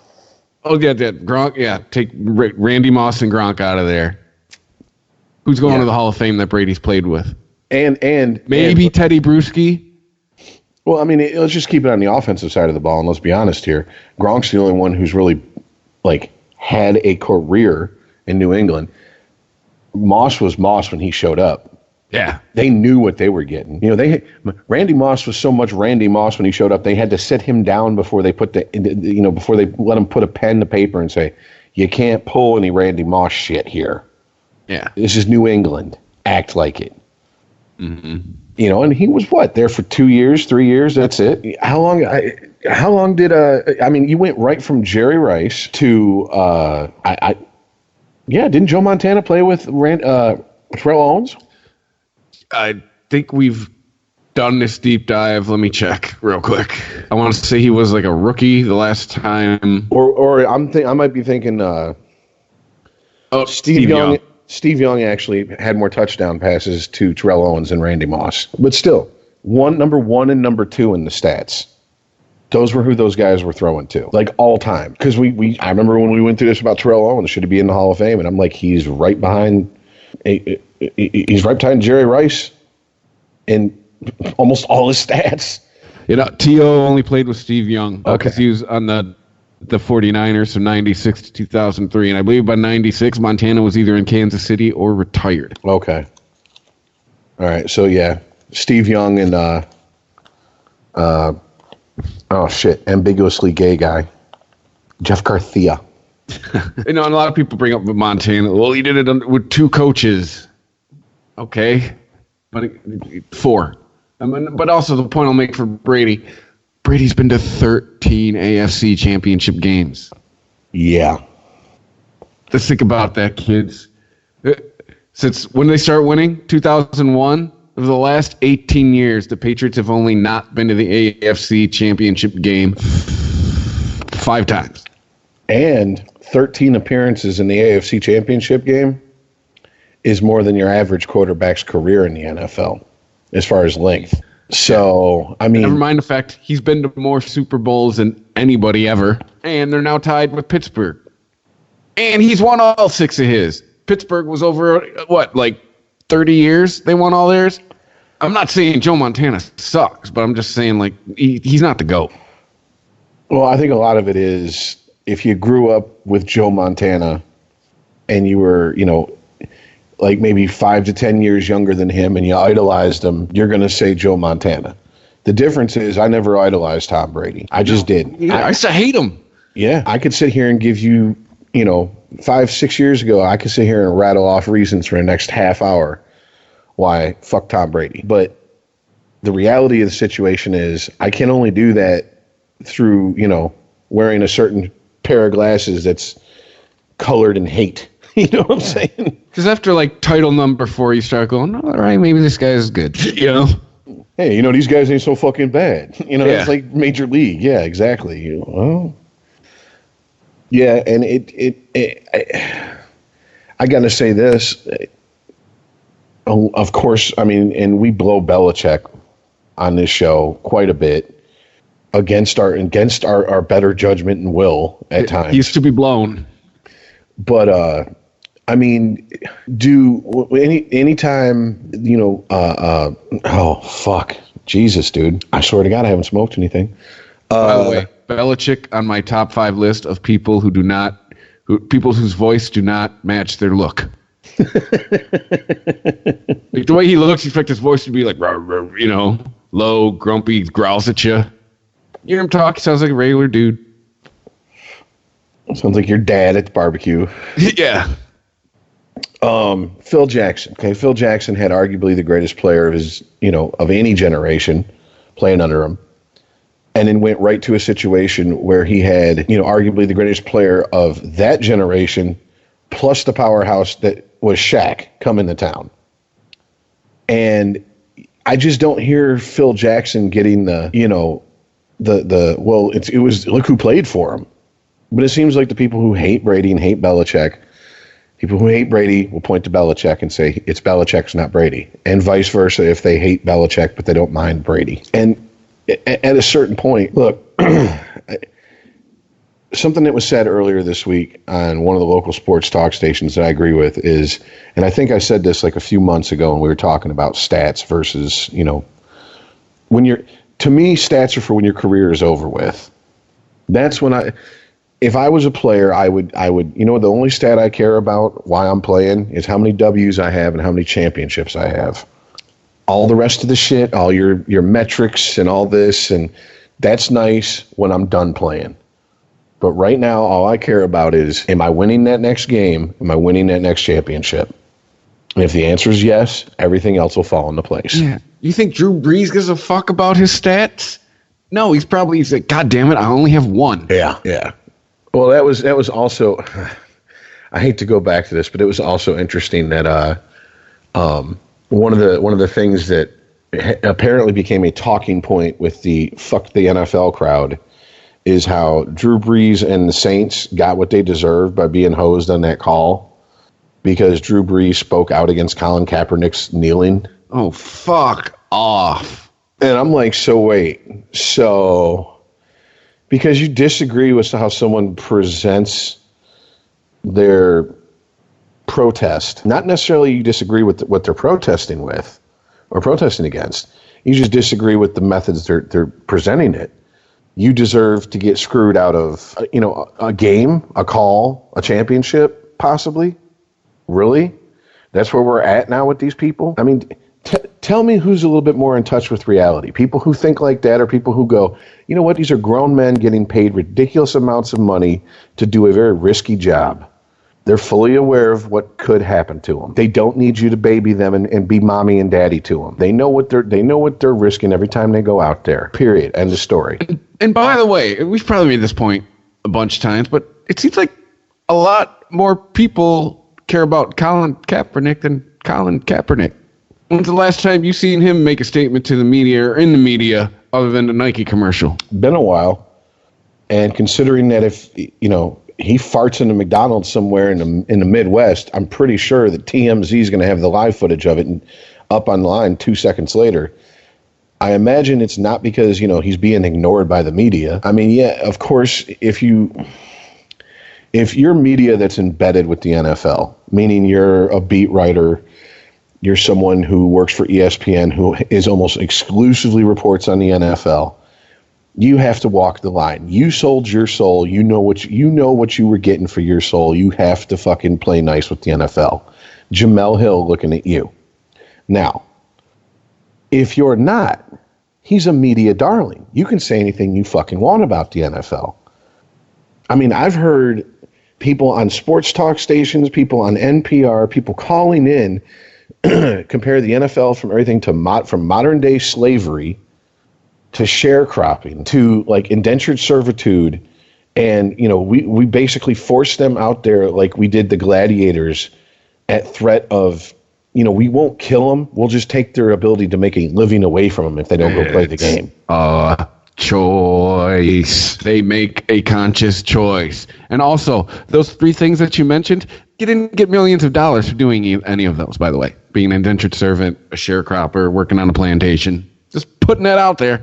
D: Oh, yeah, Gronk. Yeah, take Randy Moss and Gronk out of there. Who's going to the Hall of Fame that Brady's played with?
E: And
D: maybe Teddy Bruschi.
E: Well, I mean, let's just keep it on the offensive side of the ball, and let's be honest here. Gronk's the only one who's really, like, had a career in New England. Moss was Moss when he showed up.
D: Yeah.
E: They knew what they were getting. You know, Randy Moss was so much Randy Moss when he showed up, they had to sit him down before they before they let him put a pen to paper and say, you can't pull any Randy Moss shit here.
D: Yeah.
E: This is New England. Act like it.
D: Mm-hmm.
E: You know, and he was there for 2 years, 3 years. That's it. How long did you went right from Jerry Rice to didn't Joe Montana play with Terrell Owens?
D: I think we've done this deep dive. Let me check real quick. I want to say he was like a rookie the last time.
E: Or I might be thinking Steve Young. Steve Young actually had more touchdown passes to Terrell Owens and Randy Moss. But still, number 1 and number 2 in the stats. Those were who those guys were throwing to, like all time. Because I remember when we went through this about Terrell Owens, should he be in the Hall of Fame? And I'm like, he's right behind Jerry Rice in almost all his stats.
D: T.O. only played with Steve Young because he was on the 49ers from 96 to 2003. And I believe by 96, Montana was either in Kansas City or retired.
E: Okay. All right. So, yeah, Steve Young and, ambiguously gay guy, Jeff Garcia.
D: And a lot of people bring up Montana. Well, he did it with 2 coaches. Okay. But 4. But also the point I'll make for Brady. Brady's been to 13 AFC championship games.
E: Yeah.
D: Let's think about that, kids. Since when they start winning, 2001, over the last 18 years, the Patriots have only not been to the AFC championship game 5 times.
E: And 13 appearances in the AFC championship game is more than your average quarterback's career in the NFL as far as length. So, I mean...
D: Never mind the fact he's been to more Super Bowls than anybody ever, and they're now tied with Pittsburgh. And he's won all 6 of his. Pittsburgh was over, 30 years they won all theirs? I'm not saying Joe Montana sucks, but I'm just saying, he's not the GOAT.
E: Well, I think a lot of it is, if you grew up with Joe Montana and you were, maybe 5 to 10 years younger than him and you idolized him, you're going to say Joe Montana. The difference is I never idolized Tom Brady. I just didn't.
D: Yeah, I used to hate him.
E: Yeah. I could sit here and give you, 5-6 years ago, I could sit here and rattle off reasons for the next half hour why fuck Tom Brady. But the reality of the situation is I can only do that through, wearing a certain pair of glasses that's colored in hate. You know what I'm saying?
D: Because after title number 4, you start going, all right, maybe this guy is good.
E: Hey, these guys ain't so fucking bad. It's like Major League. Yeah, exactly. Well, yeah, and I got to say this. Of course, I mean, and we blow Belichick on this show quite a bit against our better judgment and will at times.
D: He used to be blown.
E: But I mean, anytime, oh, fuck. Jesus, dude. I swear to God, I haven't smoked anything.
D: By the way, Belichick on my top 5 list of people people whose voice do not match their look. The way he looks, you expect his voice to be low, grumpy, growls at you. You hear him talk, he sounds like a regular dude.
E: Sounds like your dad at the barbecue.
D: Yeah.
E: Phil Jackson. Okay, Phil Jackson had arguably the greatest player of his, of any generation playing under him. And then went right to a situation where he had, arguably the greatest player of that generation, plus the powerhouse that was Shaq come into town. And I just don't hear Phil Jackson getting look who played for him. But it seems like the people who hate Brady and hate Belichick, people who hate Brady will point to Belichick and say it's Belichick's not Brady. And vice versa if they hate Belichick but they don't mind Brady. And at a certain point, look, something that was said earlier this week on one of the local sports talk stations that I agree with is, and I think I said this a few months ago when we were talking about stats versus, to me, stats are for when your career is over with. That's when if I was a player, I would, the only stat I care about why I'm playing is how many W's I have and how many championships I have. All the rest of the shit, all your metrics and all this, and that's nice when I'm done playing. But right now, all I care about is, am I winning that next game? Am I winning that next championship? And if the answer is yes, everything else will fall into place.
D: Yeah. You think Drew Brees gives a fuck about his stats? No, he's like, God damn it, I only have 1.
E: Yeah, yeah. Well, that was also, I hate to go back to this, but it was also interesting that one of the things that apparently became a talking point with the fuck the NFL crowd is how Drew Brees and the Saints got what they deserved by being hosed on that call because Drew Brees spoke out against Colin Kaepernick's kneeling.
D: Oh, fuck off.
E: And I'm like, so because you disagree with how someone presents their protest, not necessarily you disagree with what they're protesting with or protesting against, you just disagree with the methods they're presenting it. You deserve to get screwed out of, a game, a call, a championship, possibly. Really? That's where we're at now with these people? I mean, tell me who's a little bit more in touch with reality. People who think like that, or people who go, you know what, these are grown men getting paid ridiculous amounts of money to do a very risky job. They're fully aware of what could happen to them. They don't need you to baby them and be mommy and daddy to them. They know what they're risking every time they go out there. Period. End of story.
D: And by the way, we've probably made this point a bunch of times, but it seems like a lot more people care about Colin Kaepernick than Colin Kaepernick. When's the last time you seen him make a statement to the media or in the media other than the Nike commercial?
E: Been a while. And considering that if, he farts in a McDonald's somewhere in the Midwest, I'm pretty sure that TMZ is going to have the live footage of it and up online 2 seconds later. I imagine it's not because, he's being ignored by the media. I mean, yeah, of course, if you're media that's embedded with the NFL, meaning you're a beat writer, you're someone who works for ESPN, who is almost exclusively reports on the NFL, you have to walk the line. You sold your soul. You know what you were getting for your soul. You have to fucking play nice with the NFL. Jamel Hill looking at you. Now, if you're not, he's a media darling. You can say anything you fucking want about the NFL. I mean, I've heard people on sports talk stations, people on NPR, people calling in, compare the NFL from everything to from modern day slavery to sharecropping, to like indentured servitude. And, we basically forced them out there like we did the gladiators at threat of, we won't kill them. We'll just take their ability to make a living away from them if they don't go play the game.
D: Choice. They make a conscious choice. And also, those three things that you mentioned, you didn't get millions of dollars for doing any of those, by the way. Being an indentured servant, a sharecropper, working on a plantation. Just putting that out there.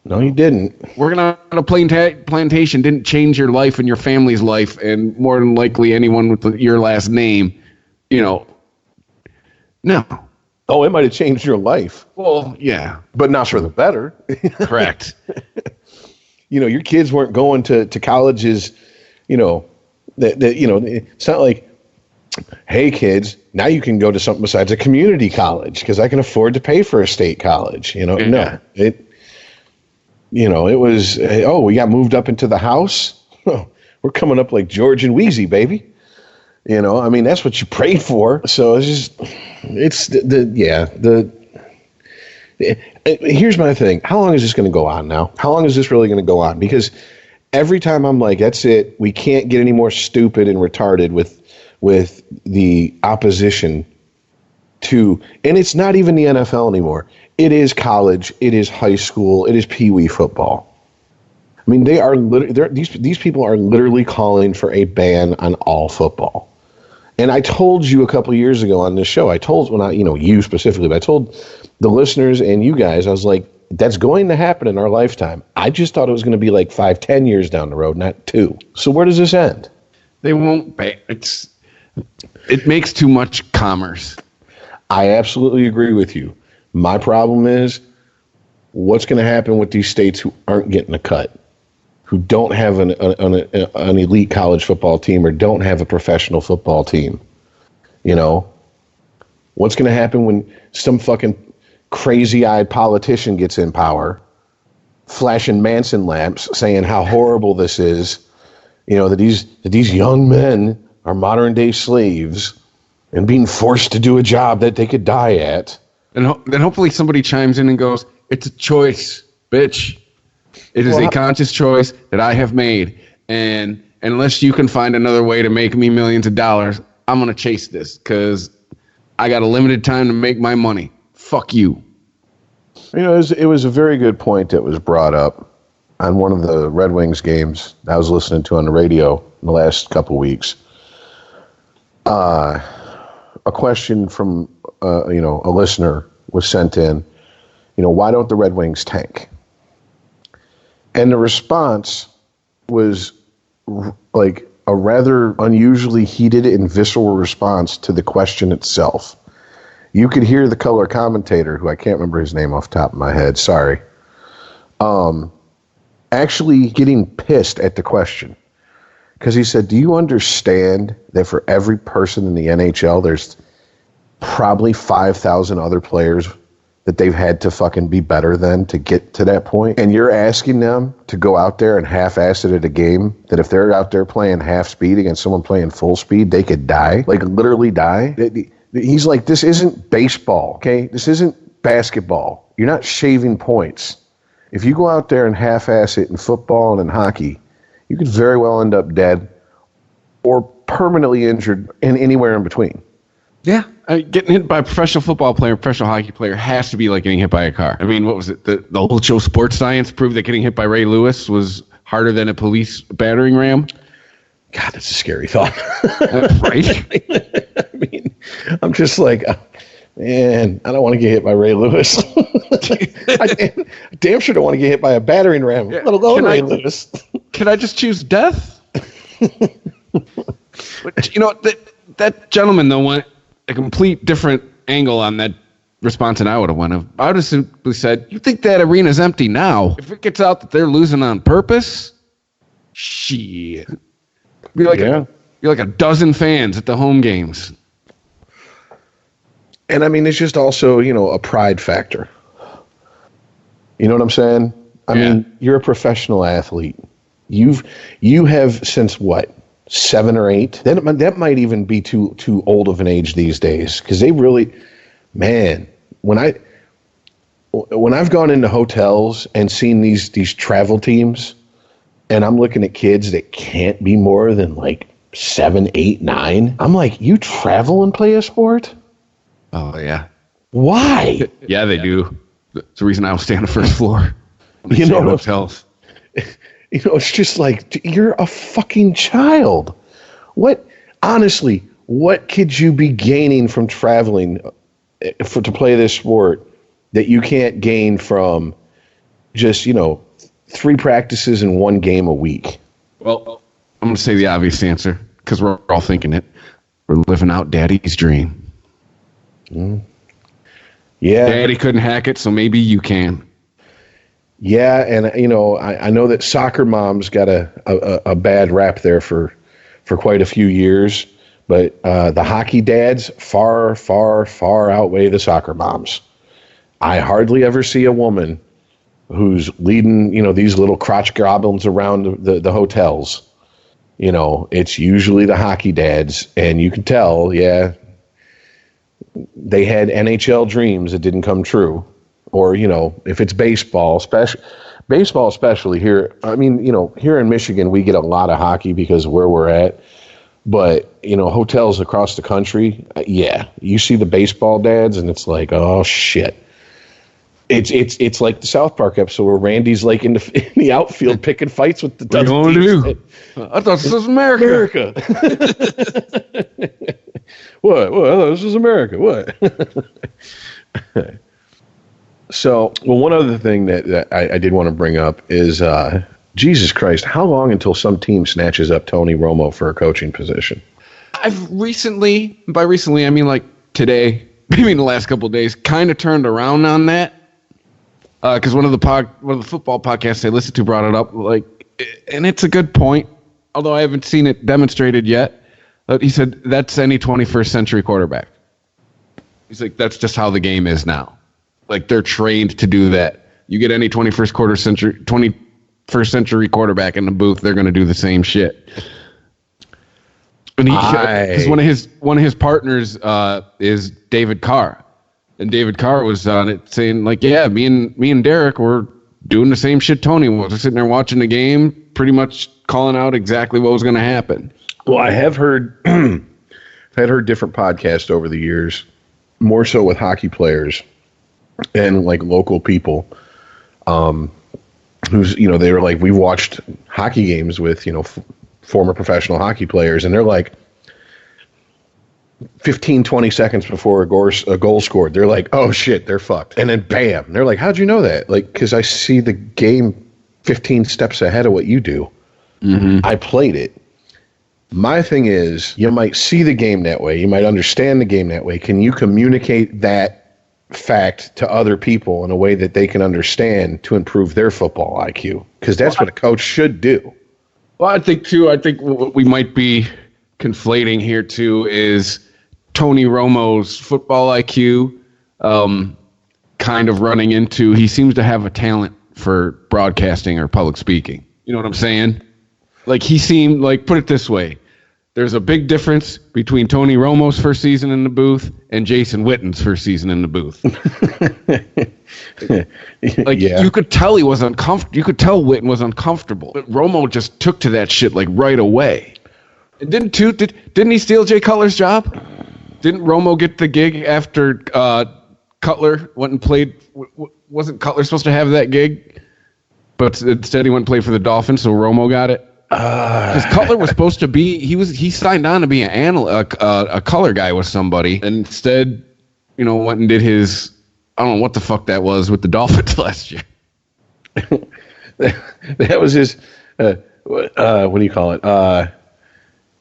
E: No, you didn't.
D: Working on a plantation didn't change your life and your family's life, and more than likely anyone with your last name, no.
E: Oh, it might have changed your life.
D: Well, yeah.
E: But not for the better.
D: Correct.
E: Your kids weren't going to colleges, it's not like, hey, kids, now you can go to something besides a community college because I can afford to pay for a state college.
D: Yeah.
E: No, it was, we got moved up into the house. We're coming up like George and Wheezy, baby. That's what you prayed for. So here's my thing. How long is this going to go on now? How long is this really going to go on? Because every time I'm like, that's it. We can't get any more stupid and retarded with the opposition to, and it's not even the NFL anymore. It is college. It is high school. It is peewee football. I mean, they are these people are literally calling for a ban on all football. And I told you a couple of years ago on this show, I told, well, not you specifically, but I told the listeners and you guys, I was like, that's going to happen in our lifetime. I just thought it was going to be like 5-10 years down the road, not 2. So where does this end?
D: They won't ban. It makes too much commerce.
E: I absolutely agree with you. My problem is, what's going to happen with these states who aren't getting a cut, who don't have an elite college football team or don't have a professional football team? What's going to happen when some fucking crazy-eyed politician gets in power, flashing Manson lamps, saying how horrible this is, that these young men are modern-day slaves and being forced to do a job that they could die at. And
D: then hopefully somebody chimes in and goes, it's a choice, bitch. It is a conscious choice that I have made. And unless you can find another way to make me millions of dollars, I'm going to chase this because I got a limited time to make my money. Fuck you.
E: You know, it was a very good point that was brought up on one of the Red Wings games I was listening to on the radio in the last couple weeks. A question from a listener was sent in. Why don't the Red Wings tank? And the response was like a rather unusually heated and visceral response to the question itself. You could hear the color commentator, who I can't remember his name off the top of my head, sorry, actually getting pissed at the question. Because he said, do you understand that for every person in the NHL, there's probably 5,000 other players that they've had to fucking be better than to get to that point? And you're asking them to go out there and half-ass it at a game that if they're out there playing half speed against someone playing full speed, they could die, like literally die. He's like, this isn't baseball, okay? This isn't basketball. You're not shaving points. If you go out there and half-ass it in football and in hockey, you could very well end up dead or permanently injured and anywhere in between.
D: Yeah. Getting hit by a professional football player, professional hockey player has to be like getting hit by a car. I mean, what was it? The whole show Sports Science proved that getting hit by Ray Lewis was harder than a police battering ram.
E: God, that's a scary thought.
D: Right?
E: I mean, I'm just like, man, I don't want to get hit by Ray Lewis. I damn sure don't want to get hit by a battering ram, let alone Ray Lewis.
D: Can I just choose death? But, that gentleman, though, went a complete different angle on that response than I would have went. I would have simply said, you think that arena's empty now? If it gets out that they're losing on purpose, shit. Be like a dozen fans at the home games.
E: And I mean, it's just also, a pride factor. You know what I'm saying? I mean, you're a professional athlete. You have since what, 7 or 8? That might even be too old of an age these days, because they really, man, when I've gone into hotels and seen these travel teams, and I'm looking at kids that can't be more than like 7, 8, 9, I'm like, you travel and play a sport?
D: Oh yeah.
E: Why?
D: Yeah, they do. It's the reason I will stay on the first floor. Hotels.
E: It's just like, you're a fucking child. Honestly, what could you be gaining from traveling to play this sport that you can't gain from just, 3 practices and 1 game a week?
D: Well, I'm going to say the obvious answer, because we're all thinking it. We're living out Daddy's dream.
E: Mm. Yeah.
D: Daddy couldn't hack it, so maybe you can.
E: Yeah, and I know that soccer moms got a bad rap there for quite a few years, but the hockey dads far, far, far outweigh the soccer moms. I hardly ever see a woman who's leading, these little crotch goblins around the hotels. It's usually the hockey dads, and you can tell, they had NHL dreams that didn't come true. Or, if it's baseball especially here, I mean, here in Michigan, we get a lot of hockey because of where we're at. But, hotels across the country, you see the baseball dads and it's like, oh, shit. It's like the South Park episode where Randy's like in the outfield picking fights with the
D: What are you going to do? I thought this was America.
E: What? I thought this was America. What? So, one other thing that I did want to bring up is, Jesus Christ, how long until some team snatches up Tony Romo for a coaching position?
D: I've recently, by recently, I mean like today, maybe in the last couple of days, kind of turned around on that. Because one of the football podcasts I listened to brought it up, and it's a good point, although I haven't seen it demonstrated yet. He said that's any 21st century quarterback. He's like, that's just how the game is now. Like, they're trained to do that. You get any 21st century quarterback in the booth, they're going to do the same shit. And because one of his partners is David Carr, and David Carr was on it saying like, yeah, me and Derek were doing the same shit Tony was. We're sitting there watching the game, pretty much calling out exactly what was going to happen.
E: Well, I have heard, I've heard different podcasts over the years more so with hockey players and like local people, who's, they were like, we watched hockey games with, former professional hockey players, and they're like 15, 20 seconds before a goal scored, they're like, oh shit, they're fucked. And then bam, they're like, how'd you know that? Like, because I see the game 15 steps ahead of what you do. Mm-hmm. I played it. My thing is, you might see the game that way. You might understand the game that way. Can you communicate that fact to other people in a way that they can understand to improve their football IQ? Because that's what a coach should do.
D: Well, I think what we might be conflating here, too, is Tony Romo's football IQ kind of running into, he seems to have a talent for broadcasting or public speaking. You know what I'm saying? Like, he seemed like, put it this way, there's a big difference between Tony Romo's first season in the booth and Jason Witten's first season in the booth. Like, yeah. You could tell he was uncomfortable. You could tell Witten was uncomfortable. But Romo just took to that shit like right away. And didn't he steal Jay Cutler's job? Didn't Romo get the gig after Cutler went and played? Wasn't Cutler supposed to have that gig? But instead he went and played for the Dolphins, so Romo got it. Because Cutler was supposed to be, he signed on to be a color guy with somebody, and instead, went and did his, I don't know what the fuck that was with the Dolphins last year.
E: That was his, what do you call it?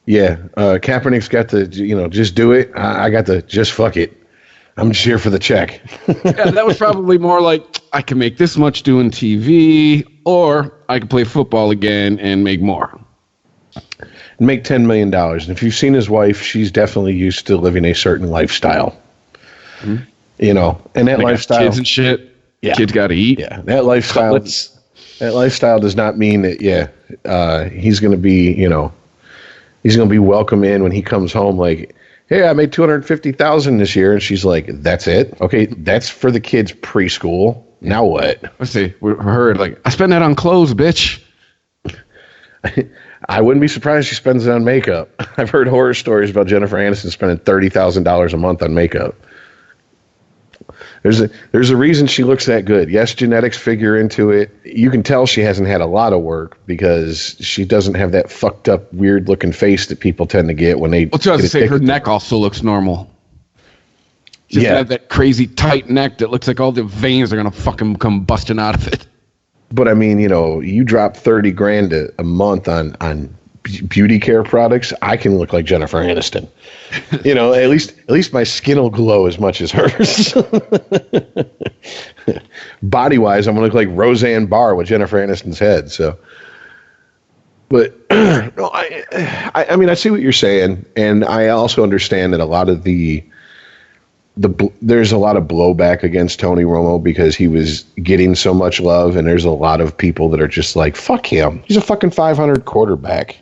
E: Kaepernick's got the, just do it. I got the just fuck it. I'm just here for the check.
D: Yeah, that was probably more like, I can make this much doing TV, or I can play football again and make more.
E: Make $10 million. And if you've seen his wife, she's definitely used to living a certain lifestyle. Mm-hmm. And that lifestyle.
D: Kids and shit. Yeah. Kids got to eat.
E: Yeah, that lifestyle. Cutlets. That lifestyle does not mean that. He's going to be. He's going to be welcome in when he comes home. Like, hey, I made $250,000 this year, and she's like, "That's it? Okay, that's for the kids' preschool. Now what?"
D: Let's see. We heard like, I spend that on clothes, bitch.
E: I wouldn't be surprised she spends it on makeup. I've heard horror stories about Jennifer Aniston spending $30,000 a month on makeup. There's a reason she looks that good. Yes, genetics figure into it. You can tell she hasn't had a lot of work because she doesn't have that fucked up, weird looking face that people tend to get when they.
D: Well, I was to say her neck also looks normal. She doesn't have that crazy tight neck that looks like all the veins are gonna fucking come busting out of it.
E: But I mean, you drop $30,000 a month on beauty care products, I can look like Jennifer Aniston. At least my skin will glow as much as hers. Body wise, I'm gonna look like Roseanne Barr with Jennifer Aniston's head. So, but no, I mean, I see what you're saying, and I also understand that a lot of there's a lot of blowback against Tony Romo because he was getting so much love, and there's a lot of people that are just like, fuck him. He's a fucking 500 quarterback.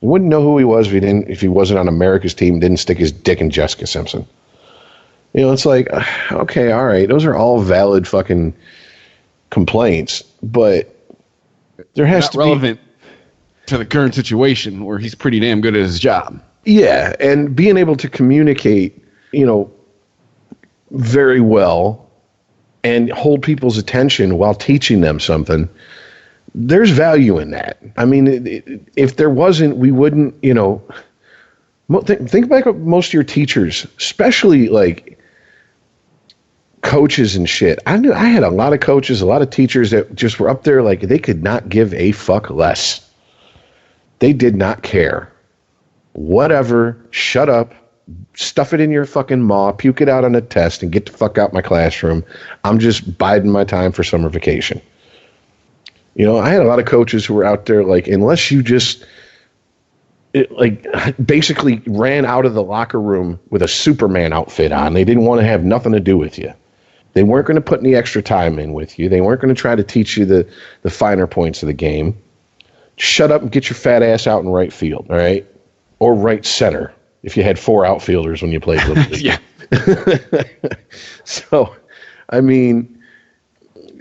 E: You wouldn't know who he was if he wasn't on America's team, didn't stick his dick in Jessica Simpson. It's like, okay, all right, those are all valid fucking complaints, but there has to be
D: relevant to the current situation where he's pretty damn good at his job.
E: Yeah, and being able to communicate, very well and hold people's attention while teaching them something, there's value in that. I mean, if there wasn't, we wouldn't, think back of most of your teachers, especially like coaches and shit. I had a lot of coaches, a lot of teachers that just were up there like they could not give a fuck less. They did not care. Whatever, shut up. Stuff it in your fucking maw, puke it out on a test, and get the fuck out my classroom. I'm just biding my time for summer vacation. I had a lot of coaches who were out there like, unless you just basically ran out of the locker room with a Superman outfit on, they didn't want to have nothing to do with you. They weren't going to put any extra time in with you. They weren't going to try to teach you the finer points of the game. Shut up and get your fat ass out in right field, all right? Or right center. If you had 4 outfielders when you played Little League.
D: Yeah.
E: So, I mean,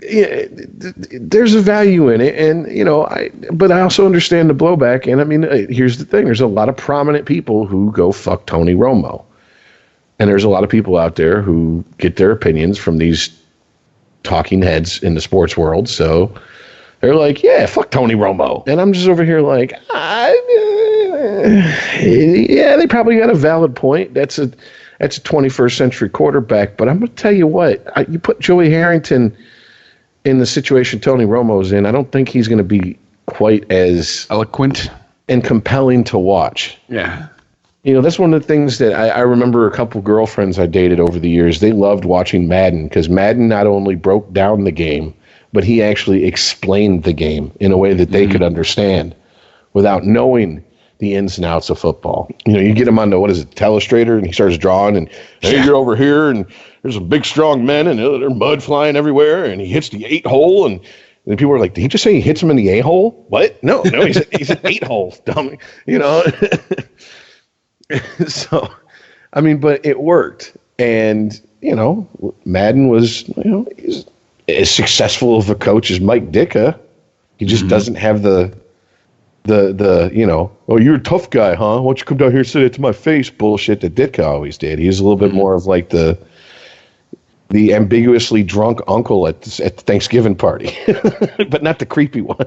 E: there's a value in it, and but I also understand the blowback. And I mean, here's the thing: there's a lot of prominent people who go fuck Tony Romo. And there's a lot of people out there who get their opinions from these talking heads in the sports world. So they're like, yeah, fuck Tony Romo. And I'm just over here like, yeah, they probably got a valid point. That's a 21st century quarterback. But I'm going to tell you what, you put Joey Harrington in the situation Tony Romo's in, I don't think he's going to be quite as
D: eloquent
E: and compelling to watch.
D: Yeah.
E: You know, that's one of the things that I remember a couple girlfriends I dated over the years. They loved watching Madden because Madden not only broke down the game, but he actually explained the game in a way that they could understand without knowing the ins and outs of football. You know, you get him on the, Telestrator, and he starts drawing, and hey, you're over here, and there's some big, strong men, and there's mud flying everywhere, and he hits the 8-hole, and people are like, did he just say he hits him in the A-hole? What? No, he's an 8-hole, dummy. You know? So, I mean, but it worked. And, you know, Madden was, you know, he's as successful of a coach as Mike Ditka. He just doesn't have the you know, oh, you're a tough guy, huh? Why don't you come down here and say it to my face bullshit that Ditka always did. He's a little bit more of like the ambiguously drunk uncle at the Thanksgiving party, but not the creepy one.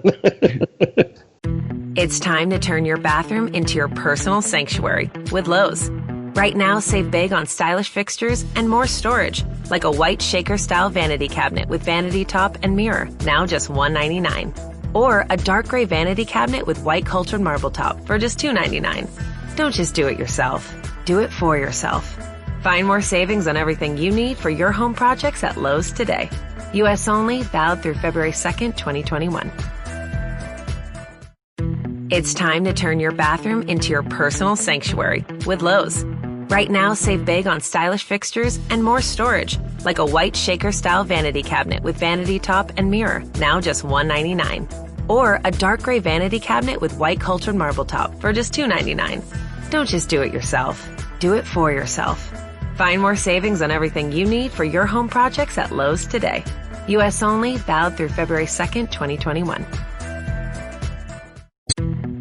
B: It's time to turn your bathroom into your personal sanctuary with Lowe's. Right now, save big on stylish fixtures and more storage, like a white shaker-style vanity cabinet with vanity top and mirror, now just $199. Or a dark gray vanity cabinet with white cultured marble top for just $299. Don't just do it yourself. Do it for yourself. Find more savings on everything you need for your home projects at Lowe's today. U.S. only, valid through February 2nd, 2021. It's time to turn your bathroom into your personal sanctuary with Lowe's. Right now, save big on stylish fixtures and more storage, like a white shaker-style vanity cabinet with vanity top and mirror, now just $199. Or a dark gray vanity cabinet with white cultured marble top for just $299. Don't just do it yourself. Do it for yourself. Find more savings on everything you need for your home projects at Lowe's today. U.S. only, valid through February 2nd, 2021.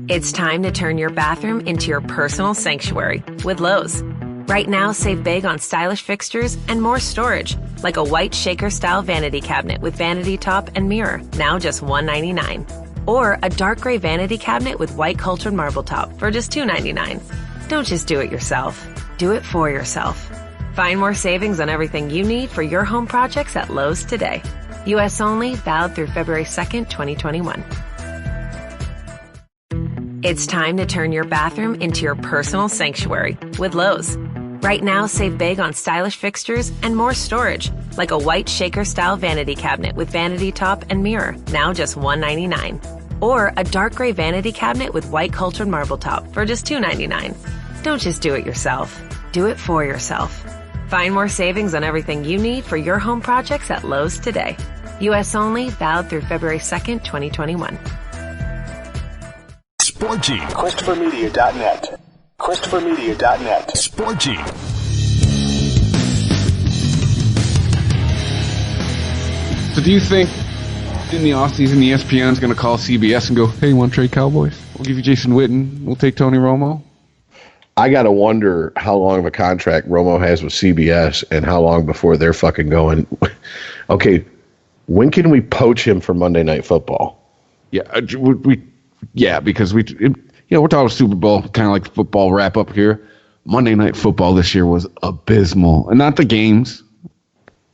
B: It's time to turn your bathroom into your personal sanctuary with Lowe's. Right now, save big on stylish fixtures and more storage, like a white shaker-style vanity cabinet with vanity top and mirror, now just $199. Or a dark gray vanity cabinet with white cultured marble top for just $299. Don't just do it yourself. Do it for yourself. Find more savings on everything you need for your home projects at Lowe's today. U.S. only, valid through February 2nd, 2021. It's time to turn your bathroom into your personal sanctuary with Lowe's. Right now, save big on stylish fixtures and more storage, like a white shaker-style vanity cabinet with vanity top and mirror, now just $199. Or a dark gray vanity cabinet with white cultured marble top for just $299. Don't just do it yourself. Do it for yourself. Find more savings on everything you need for your home projects at Lowe's today. U.S. only, valid through February 2nd, 2021.
C: Sporgy.
A: ChristopherMedia.net. ChristopherMedia.net.
C: Sporgy.
D: So do you think in the offseason ESPN is going to call CBS and go, hey, you want to trade Cowboys? We'll give you Jason Witten. We'll take Tony Romo.
E: I got to wonder how long of a contract Romo has with CBS and how long before they're fucking going, okay, when can we poach him for Monday Night Football?
D: Yeah, because we're talking Super Bowl, kind of like the football wrap up here. Monday Night Football this year was abysmal, and not the games,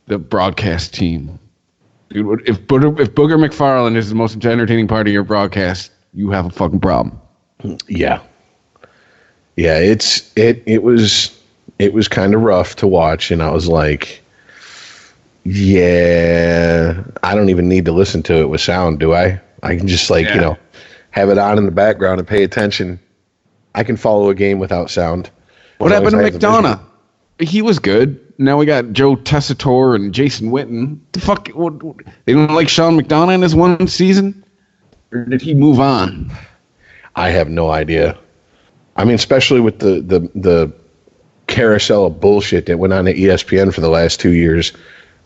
D: the broadcast team. Dude, if Booger McFarland is the most entertaining part of your broadcast, you have a fucking problem.
E: Yeah, it was kind of rough to watch, and I was like, yeah, I don't even need to listen to it with sound, do I? I can just have it on in the background and pay attention. I can follow a game without sound.
D: What happened to McDonough? He was good. Now we got Joe Tessitore and Jason Witten. The fuck? They don't like Sean McDonough in his one season? Or did he move on?
E: I have no idea. I mean, especially with the carousel of bullshit that went on at ESPN for the last 2 years.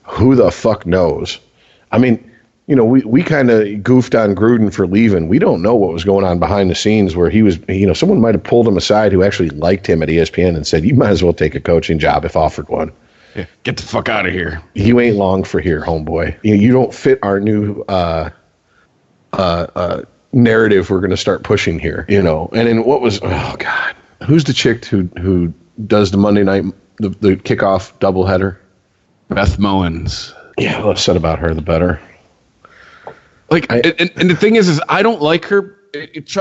E: Who the fuck knows? I mean, you know, we kind of goofed on Gruden for leaving. We don't know what was going on behind the scenes where he was, you know, someone might have pulled him aside who actually liked him at ESPN and said, you might as well take a coaching job if offered one.
D: Yeah, get the fuck out of here.
E: You ain't long for here, homeboy. You don't fit our new narrative we're going to start pushing here, you know. And then what was, oh, God. Who's the chick who does the Monday night, the kickoff doubleheader?
D: Beth Mowins.
E: Yeah, the less said about her, the better.
D: Like, and the thing is I don't like her. It's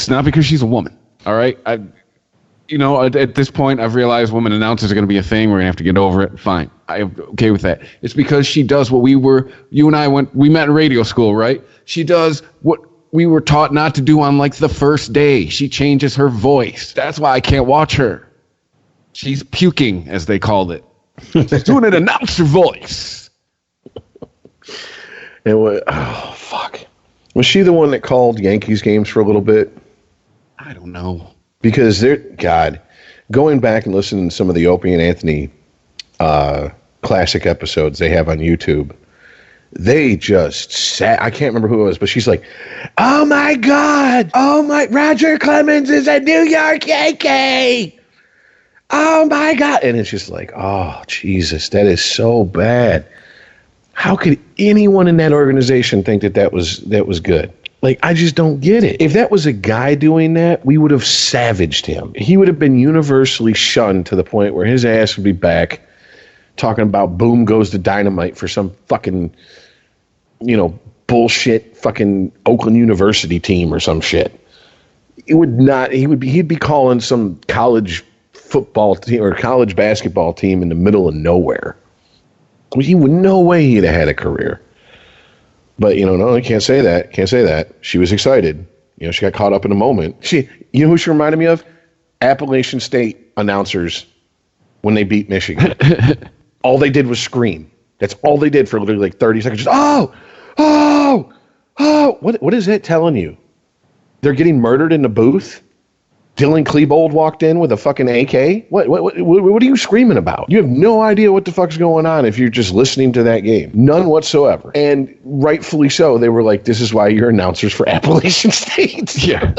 D: not because she's a woman. All right. At this point, I've realized women announcers are going to be a thing. We're going to have to get over it. Fine. I'm okay with that. It's because she does what you and I we met in radio school, right? She does what we were taught not to do on like the first day. She changes her voice. That's why I can't watch her. She's puking, as they called it. She's doing an announcer voice.
E: And oh, fuck. Was she the one that called Yankees games for a little bit?
D: I don't know.
E: Because going back and listening to some of the Opie and Anthony classic episodes they have on YouTube, they just sat. I can't remember who it was, but she's like, oh my God. Oh my, Roger Clemens is a New York Yankee. Oh my God. And it's just like, oh, Jesus, that is so bad. How could anyone in that organization think that was good? Like, I just don't get it. If that was a guy doing that, we would have savaged him. He would have been universally shunned to the point where his ass would be back talking about boom goes the dynamite for some fucking, you know, bullshit fucking Oakland University team or some shit. He'd be calling some college football team or college basketball team in the middle of nowhere. No way he'd have had a career. But, you know, no, I can't say that. She was excited. You know, she got caught up in a moment. You know who she reminded me of? Appalachian State announcers when they beat Michigan. All they did was scream. That's all they did for literally like 30 seconds. Just, oh. What is it telling you? They're getting murdered in the booth? Dylan Klebold walked in with a fucking AK? What are you screaming about? You have no idea what the fuck's going on if you're just listening to that game. None whatsoever. And rightfully so. They were like, this is why you're announcers for Appalachian State.
D: Yeah.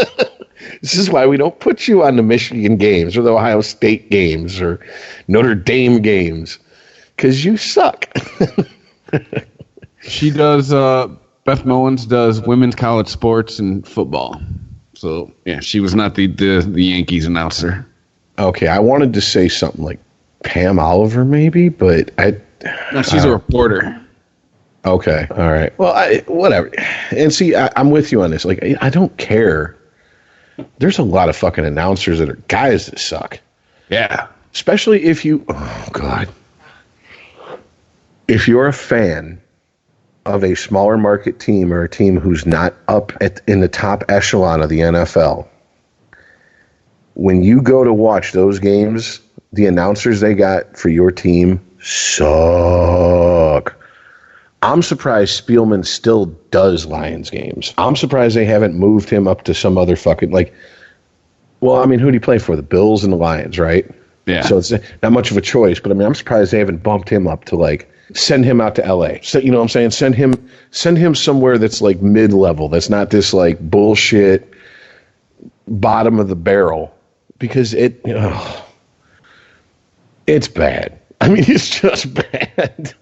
E: This is why we don't put you on the Michigan games or the Ohio State games or Notre Dame games. Because you suck.
D: She does, Beth Mowins does women's college sports and football. So, yeah, she was not the Yankees announcer.
E: Okay, I wanted to say something like Pam Oliver maybe, but
D: No, she's a reporter.
E: Okay, all right. Well, whatever. And see, I'm with you on this. Like, I don't care. There's a lot of fucking announcers that are guys that suck.
D: Yeah.
E: Especially if oh, God. If you're a fan of a smaller market team or a team who's not up in the top echelon of the NFL, when you go to watch those games, the announcers they got for your team suck. I'm surprised Spielman still does Lions games. I'm surprised they haven't moved him up to some other fucking, like, well, I mean, who do you play for? The Bills and the Lions, right?
D: Yeah.
E: So it's not much of a choice, but I mean, I'm surprised they haven't bumped him up to, like, send him out to LA. So, you know what I'm saying? Send him somewhere that's like mid-level. That's not this like bullshit bottom of the barrel, because it's bad. I mean, it's just bad.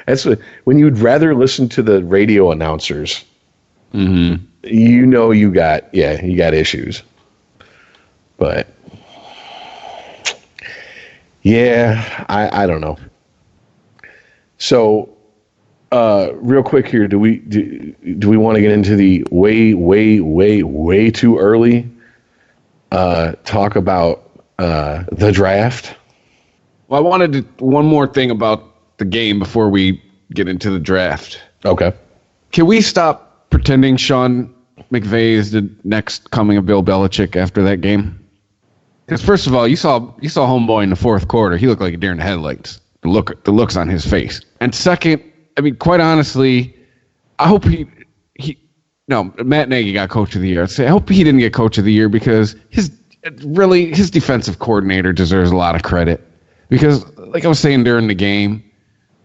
E: That's when you'd rather listen to the radio announcers. Mm-hmm. You know, you got issues. But yeah, I don't know. So, real quick here, do we want to get into the way too early talk about the draft?
D: Well, I wanted one more thing about the game before we get into the draft.
E: Okay.
D: Can we stop pretending Sean McVay is the next coming of Bill Belichick after that game? Because first of all, you saw homeboy in the fourth quarter. He looked like a deer in the headlights. The looks on his face. And second, I mean, quite honestly, I hope Matt Nagy got Coach of the Year. I hope he didn't get Coach of the Year, because his defensive coordinator deserves a lot of credit. Because, like I was saying during the game,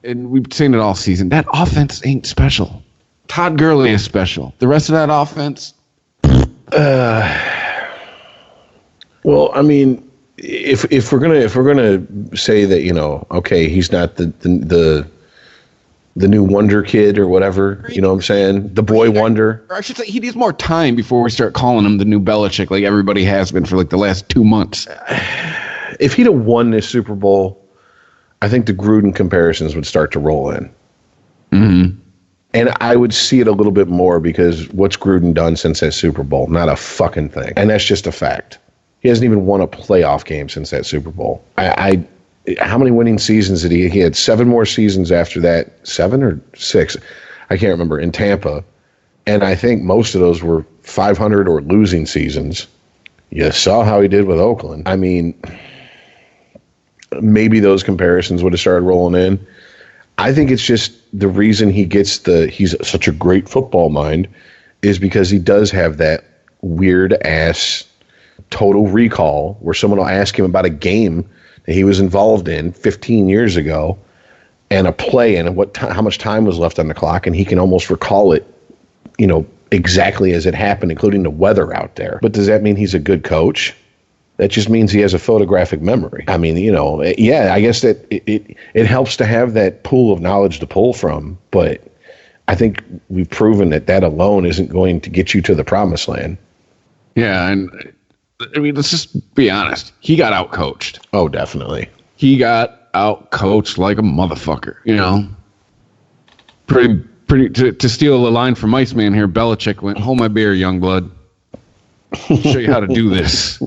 D: and we've seen it all season, that offense ain't special. Todd Gurley is special. The rest of that offense.
E: Well, I mean, if we're gonna say that, you know, okay, he's not the new wonder kid or whatever, you know what I'm saying? The boy wonder.
D: Or I should say he needs more time before we start calling him the new Belichick like everybody has been for like the last 2 months.
E: If he'd have won this Super Bowl, I think the Gruden comparisons would start to roll in.
D: Mm-hmm.
E: And I would see it a little bit more because what's Gruden done since that Super Bowl? Not a fucking thing. And that's just a fact. He hasn't even won a playoff game since that Super Bowl. How many winning seasons did he? He had 7 more seasons after that, 7 or 6, I can't remember, in Tampa. And I think most of those were 500 or losing seasons. You saw how he did with Oakland. I mean, maybe those comparisons would have started rolling in. I think it's just the reason he's such a great football mind is because he does have that weird ass total recall where someone will ask him about a game that he was involved in 15 years ago and a play and how much time was left on the clock, and he can almost recall it, you know, exactly as it happened, including the weather out there. But does that mean he's a good coach? That just means he has a photographic memory. I mean, you know, yeah, I guess that it helps to have that pool of knowledge to pull from, but I think we've proven that alone isn't going to get you to the promised land.
D: Yeah, and I mean, let's just be honest. He got outcoached.
E: Oh, definitely.
D: He got outcoached like a motherfucker, you know? Pretty to steal a line from Iceman here, Belichick went, "Hold my beer, young blood. Show you how to do this.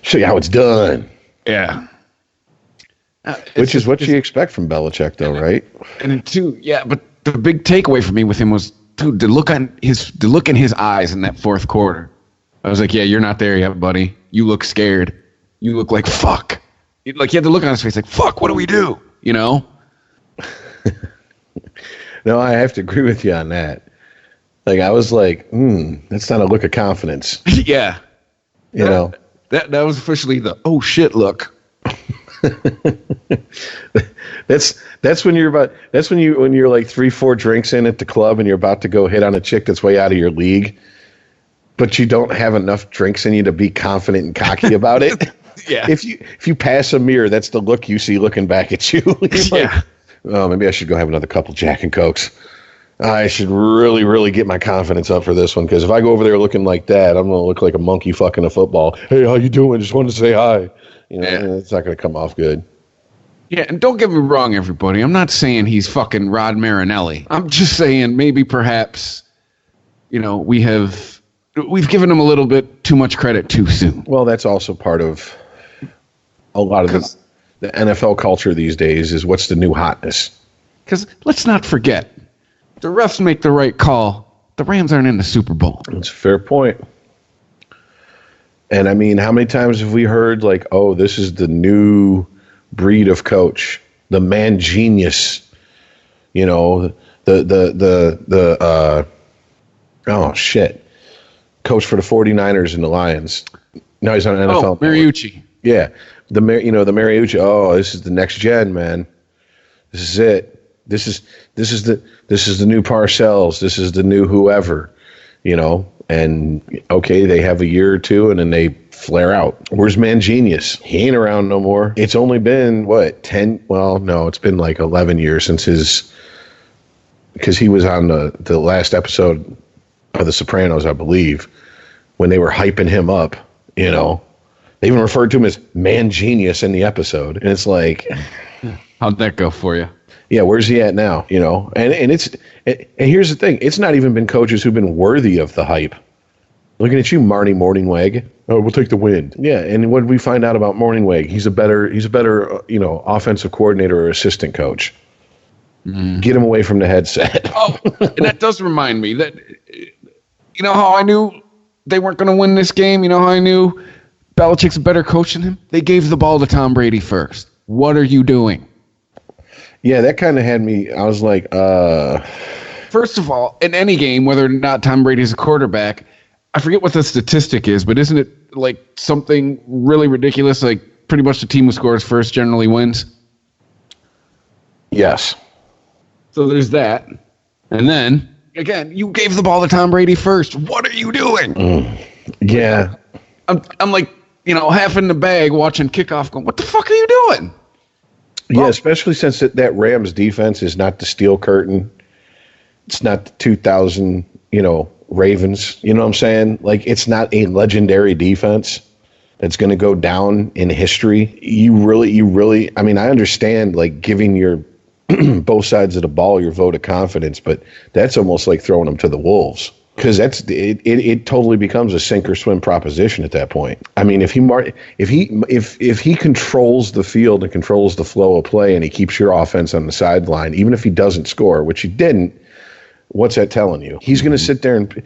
E: Show you how it's done."
D: Yeah.
E: Which is what you expect from Belichick, though, right?
D: And but the big takeaway for me with him was, dude, the look in his eyes in that fourth quarter. I was like, yeah, you're not there yet, buddy. You look scared. You look like fuck. Like he had the look on his face like, fuck, what do we do? You know?
E: No, I have to agree with you on that. Like I was like, that's not a look of confidence.
D: Yeah.
E: You know.
D: That was officially the oh shit look.
E: That's when you're when you're like 3-4 drinks in at the club and you're about to go hit on a chick that's way out of your league, but you don't have enough drinks in you to be confident and cocky about it.
D: Yeah.
E: If you pass a mirror, that's the look you see looking back at you.
D: Yeah.
E: Oh, maybe I should go have another couple Jack and Cokes. I should really, really get my confidence up for this one, because if I go over there looking like that, I'm going to look like a monkey fucking a football. Hey, how you doing? Just wanted to say hi. You know, It's not going to come off good.
D: Yeah, and don't get me wrong, everybody. I'm not saying he's fucking Rod Marinelli. I'm just saying maybe perhaps, you know, we've given him a little bit too much credit too soon.
E: Well, that's also part of a lot of the NFL culture these days is what's the new hotness.
D: Because let's not forget, the refs make the right call. The Rams aren't in the Super Bowl.
E: That's a fair point. And I mean, how many times have we heard like, oh, this is the new breed of coach, the man genius, you know, oh shit, coach for the 49ers and the Lions. No, he's on NFL.
D: Oh, Mariucci.
E: Yeah, the Mariucci. Oh, this is the next gen, man. This is it. This is the new Parcells. This is the new whoever, you know. And okay, they have a year or two, and then they flare out. Where's Man Genius? He ain't around no more. It's only been, 10? Well, no, it's been like 11 years since because he was on the last episode of The Sopranos, I believe, when they were hyping him up, you know. They even referred to him as Man Genius in the episode. And it's like...
D: How'd that go for you?
E: Yeah, where's he at now? You know, and here's the thing: it's not even been coaches who've been worthy of the hype. Looking at you, Marty Morningweg. Oh, we'll take the win. Yeah, and what did we find out about Morningweg? He's a better you know, offensive coordinator or assistant coach. Get him away from the headset.
D: Oh, and that does remind me that, you know how I knew they weren't going to win this game? You know how I knew Belichick's a better coach than him? They gave the ball to Tom Brady first. What are you doing?
E: Yeah, that kind of had me. I was like,
D: First of all, in any game, whether or not Tom Brady's a quarterback, I forget what the statistic is, but isn't it like something really ridiculous? Like pretty much the team who scores first generally wins.
E: Yes.
D: So there's that. And then, again, you gave the ball to Tom Brady first. What are you doing?
E: Yeah.
D: I'm like, half in the bag watching kickoff going, what the fuck are you doing?
E: Yeah, especially since that Rams defense is not the steel curtain. It's not the 2000, Ravens. You know what I'm saying? Like, it's not a legendary defense that's going to go down in history. You really, I mean, I understand, like, giving your both sides of the ball your vote of confidence, but that's almost like throwing them to the wolves. Because it totally becomes a sink or swim proposition at that point. I mean, if he controls the field and controls the flow of play and he keeps your offense on the sideline, even if he doesn't score, which he didn't, what's that telling you? He's going to sit there and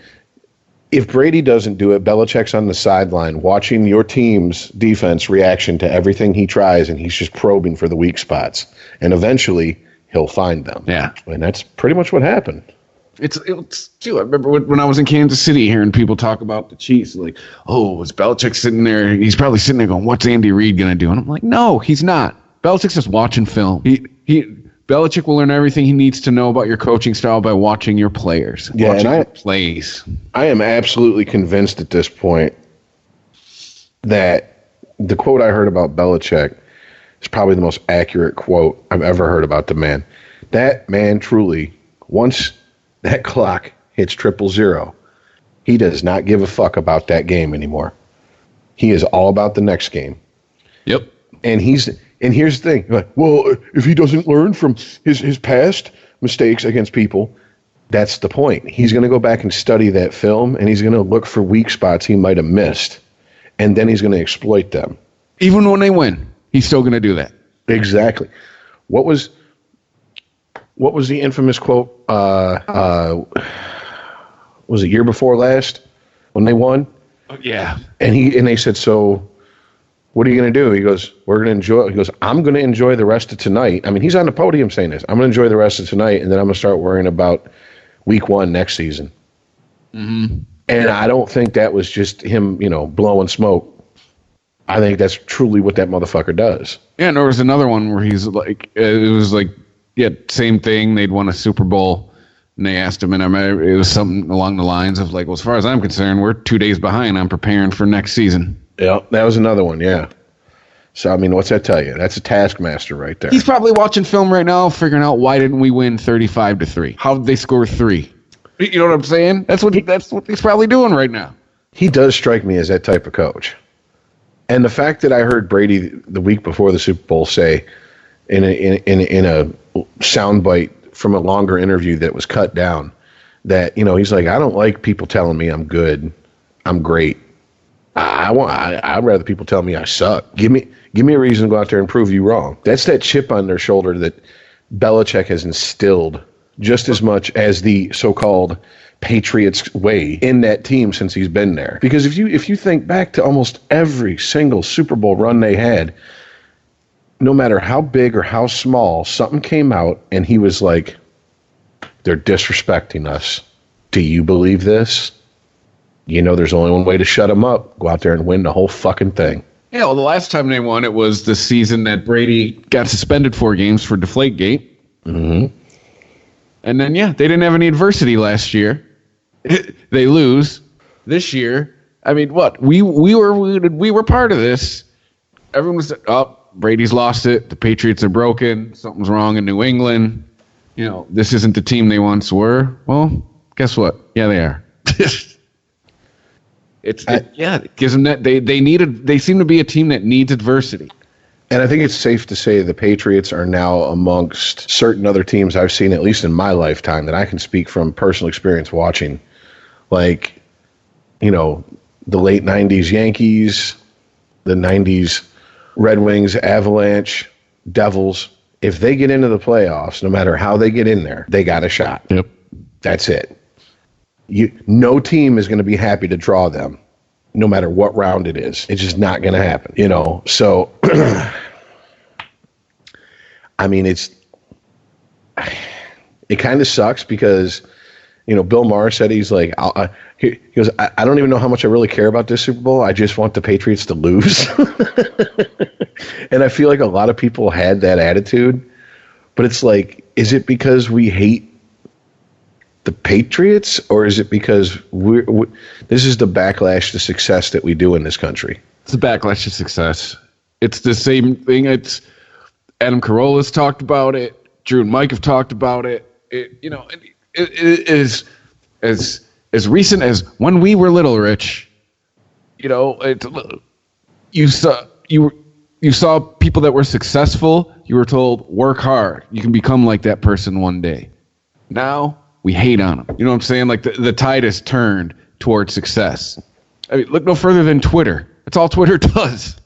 E: if Brady doesn't do it, Belichick's on the sideline watching your team's defense reaction to everything he tries, and he's just probing for the weak spots, and eventually he'll find them.
D: Yeah,
E: and that's pretty much what happened.
D: It's too. I remember when I was in Kansas City hearing people talk about the Chiefs, like, oh, is Belichick sitting there? He's probably sitting there going, what's Andy Reid going to do? And I'm like, no, he's not. Belichick's just watching film. Belichick will learn everything he needs to know about your coaching style by watching your players.
E: Yeah,
D: watching
E: and
D: your plays.
E: I am absolutely convinced at this point that the quote I heard about Belichick is probably the most accurate quote I've ever heard about the man. That man truly, once that clock hits 000, he does not give a fuck about that game anymore. He is all about the next game.
D: Yep.
E: And here's the thing. Like, well, if he doesn't learn from his past mistakes against people, that's the point. He's going to go back and study that film, and he's going to look for weak spots he might have missed, and then he's going to exploit them.
D: Even when they win, he's still going to do that.
E: Exactly. What was the infamous quote? Was it year before last when they won?
D: Yeah.
E: And they said, so what are you going to do? He goes, we're going to enjoy. He goes, I'm going to enjoy the rest of tonight. I mean, he's on the podium saying this. I'm going to enjoy the rest of tonight, and then I'm going to start worrying about week 1 next season. Mm-hmm. And I don't think that was just him, blowing smoke. I think that's truly what that motherfucker does.
D: Yeah, and there was another one where he's like, it was like, yeah, same thing. They'd won a Super Bowl, and they asked him, and I remember it was something along the lines of like, well, as far as I'm concerned, we're 2 days behind. I'm preparing for next season.
E: Yeah, that was another one, yeah. So, I mean, what's that tell you? That's a taskmaster right there.
D: He's probably watching film right now, figuring out why didn't we win 35-3? How did they score 3? You know what I'm saying? That's what he's probably doing right now.
E: He does strike me as that type of coach. And the fact that I heard Brady the week before the Super Bowl say in a soundbite from a longer interview that was cut down that, he's like, I don't like people telling me I'm good, I'm great. I'd rather people tell me I suck. Give me a reason to go out there and prove you wrong. That's that chip on their shoulder that Belichick has instilled just as much as the so-called Patriots way in that team since he's been there. Because if you think back to almost every single Super Bowl run they had, no matter how big or how small, something came out and he was like, they're disrespecting us. Do you believe this? There's only one way to shut them up. Go out there and win the whole fucking thing.
D: Yeah, well, the last time they won, it was the season that Brady got suspended 4 games for Deflategate. Mm-hmm. And then, they didn't have any adversity last year. They lose. This year, I mean, what? We were part of this. Everyone was, Brady's lost it. The Patriots are broken. Something's wrong in New England. This isn't the team they once were. Well, guess what? Yeah, they are. It gives them that they seem to be a team that needs adversity.
E: And I think it's safe to say the Patriots are now amongst certain other teams I've seen, at least in my lifetime, that I can speak from personal experience watching. Like, the late 90s Yankees, the 90s Red Wings, Avalanche, Devils. If they get into the playoffs, no matter how they get in there, they got a shot.
D: Yep.
E: That's it. No team is going to be happy to draw them, no matter what round it is. It's just not going to happen, So, I mean, it kind of sucks because, Bill Maher said he's like, he goes, I don't even know how much I really care about this Super Bowl. I just want the Patriots to lose. And I feel like a lot of people had that attitude. But it's like, is it because we hate the Patriots, or is it because this is the backlash to success that we do in this country?
D: It's a backlash to success. It's the same thing. It's Adam Carolla's talked about it. Drew and Mike have talked about it. It is as recent as when we were little, Rich. You saw people that were successful. You were told, work hard. You can become like that person one day. Now we hate on them. You know what I'm saying? Like the tide has turned towards success. I mean, look no further than Twitter. That's all Twitter does.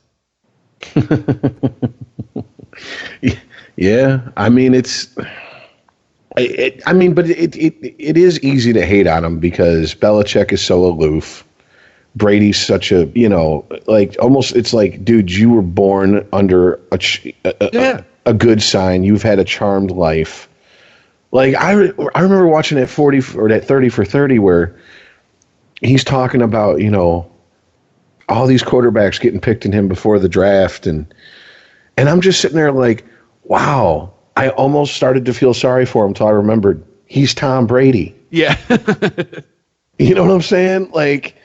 E: Yeah, I mean, but it is easy to hate on him because Belichick is so aloof. Brady's such a, almost, it's like, dude, you were born under a good sign. You've had a charmed life. Like, I remember watching that 40 or that 30 for 30 where he's talking about, all these quarterbacks getting picked in him before the draft. And I'm just sitting there like, wow, I almost started to feel sorry for him until I remembered he's Tom Brady.
D: Yeah.
E: You know what I'm saying? Like,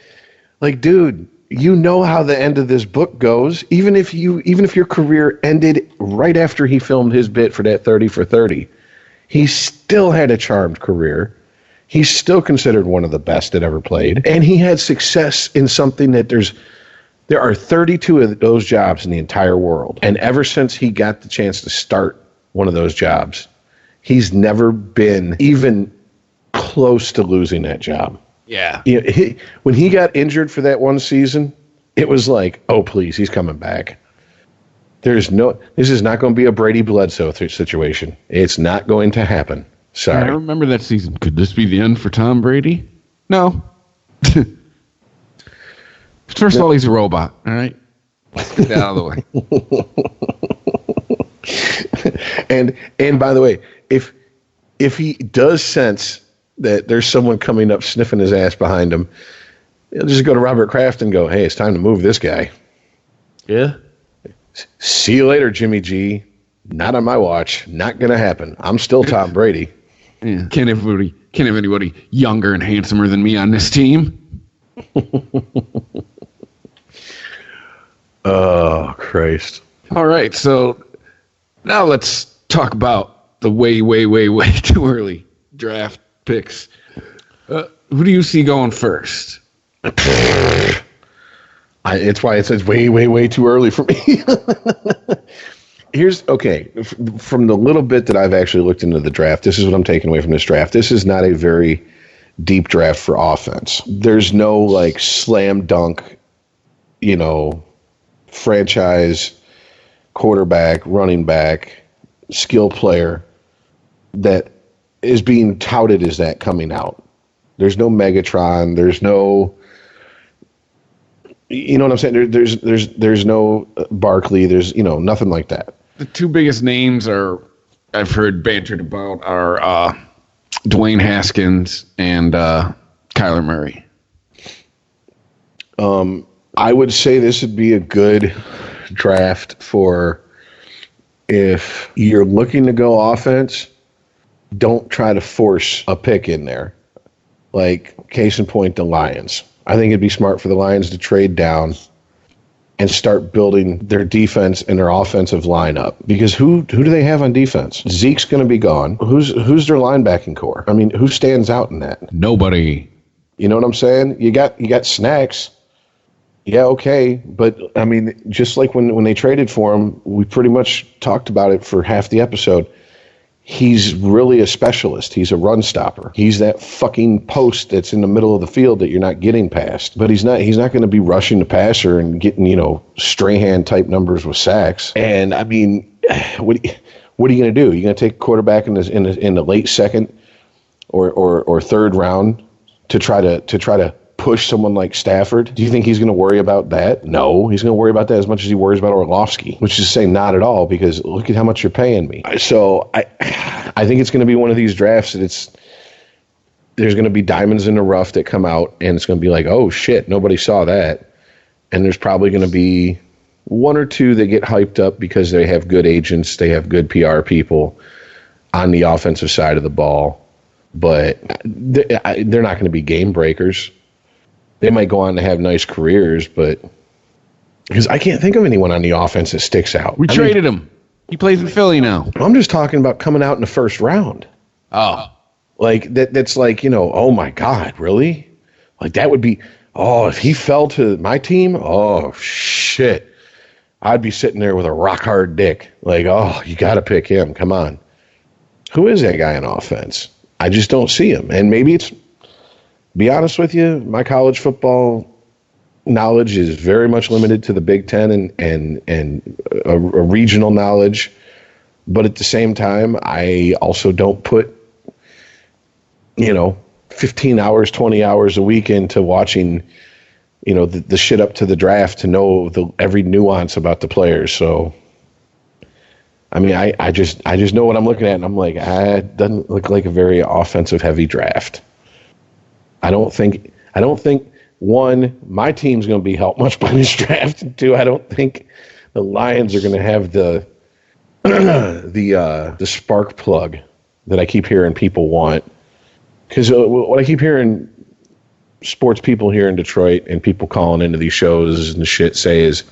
E: dude, you know how the end of this book goes. Even if your career ended right after he filmed his bit for that 30 for 30, he still had a charmed career. He's still considered one of the best that ever played. And he had success in something that there are 32 of those jobs in the entire world. And ever since he got the chance to start one of those jobs, he's never been even close to losing that job.
D: Yeah.
E: When he got injured for that one season, it was like, oh, please, he's coming back. This is not going to be a Brady Bledsoe situation. It's not going to happen. Sorry.
D: I remember that season. Could this be the end for Tom Brady? No. First of all, he's a robot. All right. Get that out of
E: the way. And by the way, if he does sense that there's someone coming up sniffing his ass behind him, he'll just go to Robert Kraft and go, hey, it's time to move this guy.
D: Yeah.
E: See you later, Jimmy G. Not on my watch. Not going to happen. I'm still Tom Brady.
D: Yeah. Can't have anybody younger and handsomer than me on this team.
E: Oh, Christ.
D: All right, so now let's talk about the way, way, way, way too early draft picks. Who do you see going first?
E: It's why it says way, way, way too early for me. From the little bit that I've actually looked into the draft, this is what I'm taking away from this draft. This is not a very deep draft for offense. There's no slam dunk, franchise quarterback, running back, skill player that is being touted as that coming out. There's no Megatron. There's no, you know what I'm saying? There's no Barkley. There's, nothing like that.
D: The two biggest names I've heard bantered about are Dwayne Haskins and Kyler Murray.
E: I would say this would be a good draft for if you're looking to go offense, don't try to force a pick in there. Like, case in point, the Lions. I think it'd be smart for the Lions to trade down and start building their defense and their offensive lineup. Because who do they have on defense? Zeke's going to be gone. Who's their linebacking core? I mean, who stands out in that?
D: Nobody.
E: You know what I'm saying? You got Snacks. Yeah, okay. But, I mean, just like when they traded for him, we pretty much talked about it for half the episode. He's really a specialist. He's a run stopper. He's that fucking post that's in the middle of the field that you're not getting past. But he's not going to be rushing the passer and getting, Strahan type numbers with sacks. And I mean, what are you going to do? You're going to take a quarterback in the late second or third round to try to push someone like Stafford? Do you think he's going to worry about that? No, he's going to worry about that as much as he worries about Orlovsky, which is to say not at all, because look at how much you're paying me. So I think it's going to be one of these drafts that there's going to be diamonds in the rough that come out, and it's going to be like, oh shit, nobody saw that. And there's probably going to be one or two that get hyped up because they have good agents, they have good PR people, on the offensive side of the ball, but they're not going to be game breakers. They might go on to have nice careers, but because I can't think of anyone on the offense that sticks out.
D: We traded him. He plays in Philly now.
E: I'm just talking about coming out in the first round.
D: Oh.
E: Like, that's like, oh, my God, really? Like, that would be, if he fell to my team, oh, shit. I'd be sitting there with a rock-hard dick. Like, you got to pick him. Come on. Who is that guy on offense? I just don't see him. And maybe it's, be honest with you, my college football knowledge is very much limited to the Big Ten and a regional knowledge. But at the same time, I also don't put, 15 hours, 20 hours a week into watching, the shit up to the draft to know every nuance about the players. So, I mean, I just know what I'm looking at, and I'm like, it doesn't look like a very offensive heavy draft. I don't think one, my team's going to be helped much by this draft. And two, I don't think the Lions are going to have the spark plug that I keep hearing people want. Because what I keep hearing sports people here in Detroit and people calling into these shows and shit say is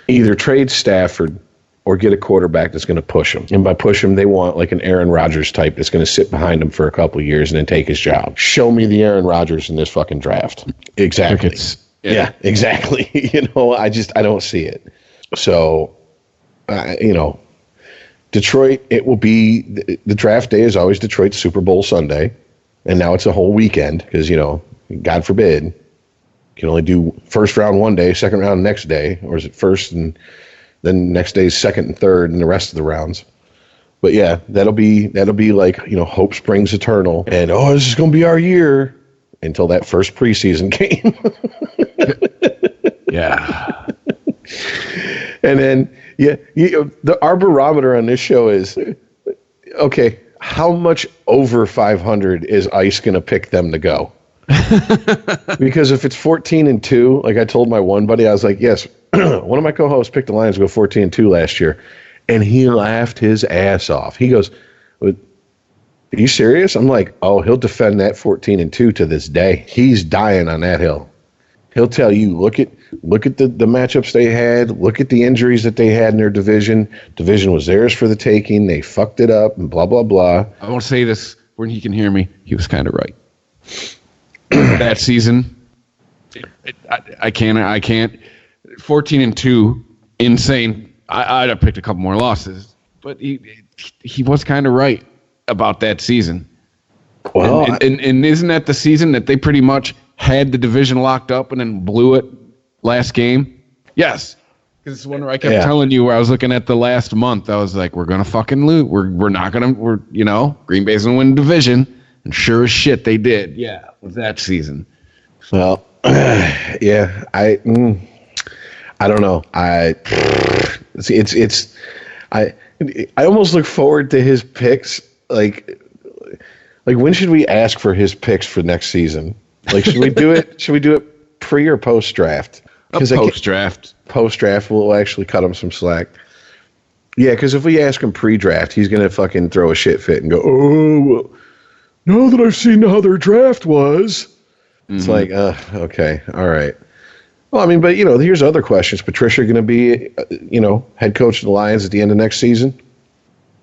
E: either trade Stafford or get a quarterback that's going to push him. And by push him, they want like an Aaron Rodgers type that's going to sit behind him for a couple of years and then take his job. Show me the Aaron Rodgers in this fucking draft. Exactly. Yeah, exactly. I don't see it. So, Detroit, it will be, the draft day is always Detroit's Super Bowl Sunday. And now it's a whole weekend because, God forbid, you can only do first round one day, second round next day, or is it first and then next day is second and third and the rest of the rounds. But yeah, that'll be like, hope springs eternal. And, this is going to be our year until that first preseason game.
D: Yeah.
E: And then, our barometer on this show is, okay, how much over 500 is ICE going to pick them to go? Because if it's 14-2, like I told my one buddy, I was like, yes, one of my co-hosts picked the Lions to go 14-2 last year, and he laughed his ass off. He goes, "Are you serious?" I'm like, he'll defend that 14-2 to this day. He's dying on that hill. He'll tell you, look at the matchups they had, look at the injuries that they had in their division. Division was theirs for the taking. They fucked it up and blah, blah, blah.
D: I won't say this when he can hear me. He was kind of right. That season, I can't. 14-2, insane. I'd have picked a couple more losses, but he was kind of right about that season. Well, and isn't that the season that they pretty much had the division locked up and then blew it last game? Yes. Because it's one where I kept telling you where I was looking at the last month. I was like, we're going to fucking lose. We're not going to, Green Bay's going to win the division. And sure as shit, they did. Yeah. With that season.
E: Well, yeah, I don't know. I almost look forward to his picks. Like when should we ask for his picks for next season? Like, should we do it? Should we do it pre or post draft?
D: Post draft.
E: Post draft, we'll actually cut him some slack. Yeah, because if we ask him pre draft, he's gonna fucking throw a shit fit and go, well, now that I've seen how their draft was, it's like, okay, all right. Well, I mean, but here's other questions. Patricia going to be, head coach of the Lions at the end of next season?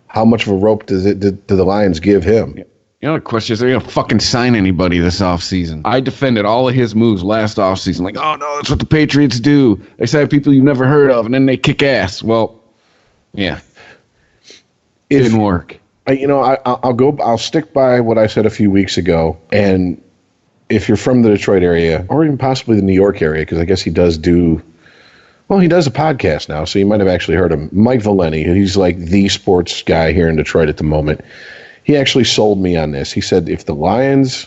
E: How much of a rope do the Lions give him?
D: The question is, they're going to fucking sign anybody this offseason. I defended all of his moves last offseason. Like, oh, no, that's what the Patriots do. They sign people you've never heard of, and then they kick ass. Well, yeah. It didn't work. I'll stick by what I said a few weeks ago. And if you're from the Detroit area, or even possibly the New York area, because I guess he does a podcast now, so you might have actually heard him. Mike Valeni, he's like the sports guy here in Detroit at the moment. He actually sold me on this. He said if the Lions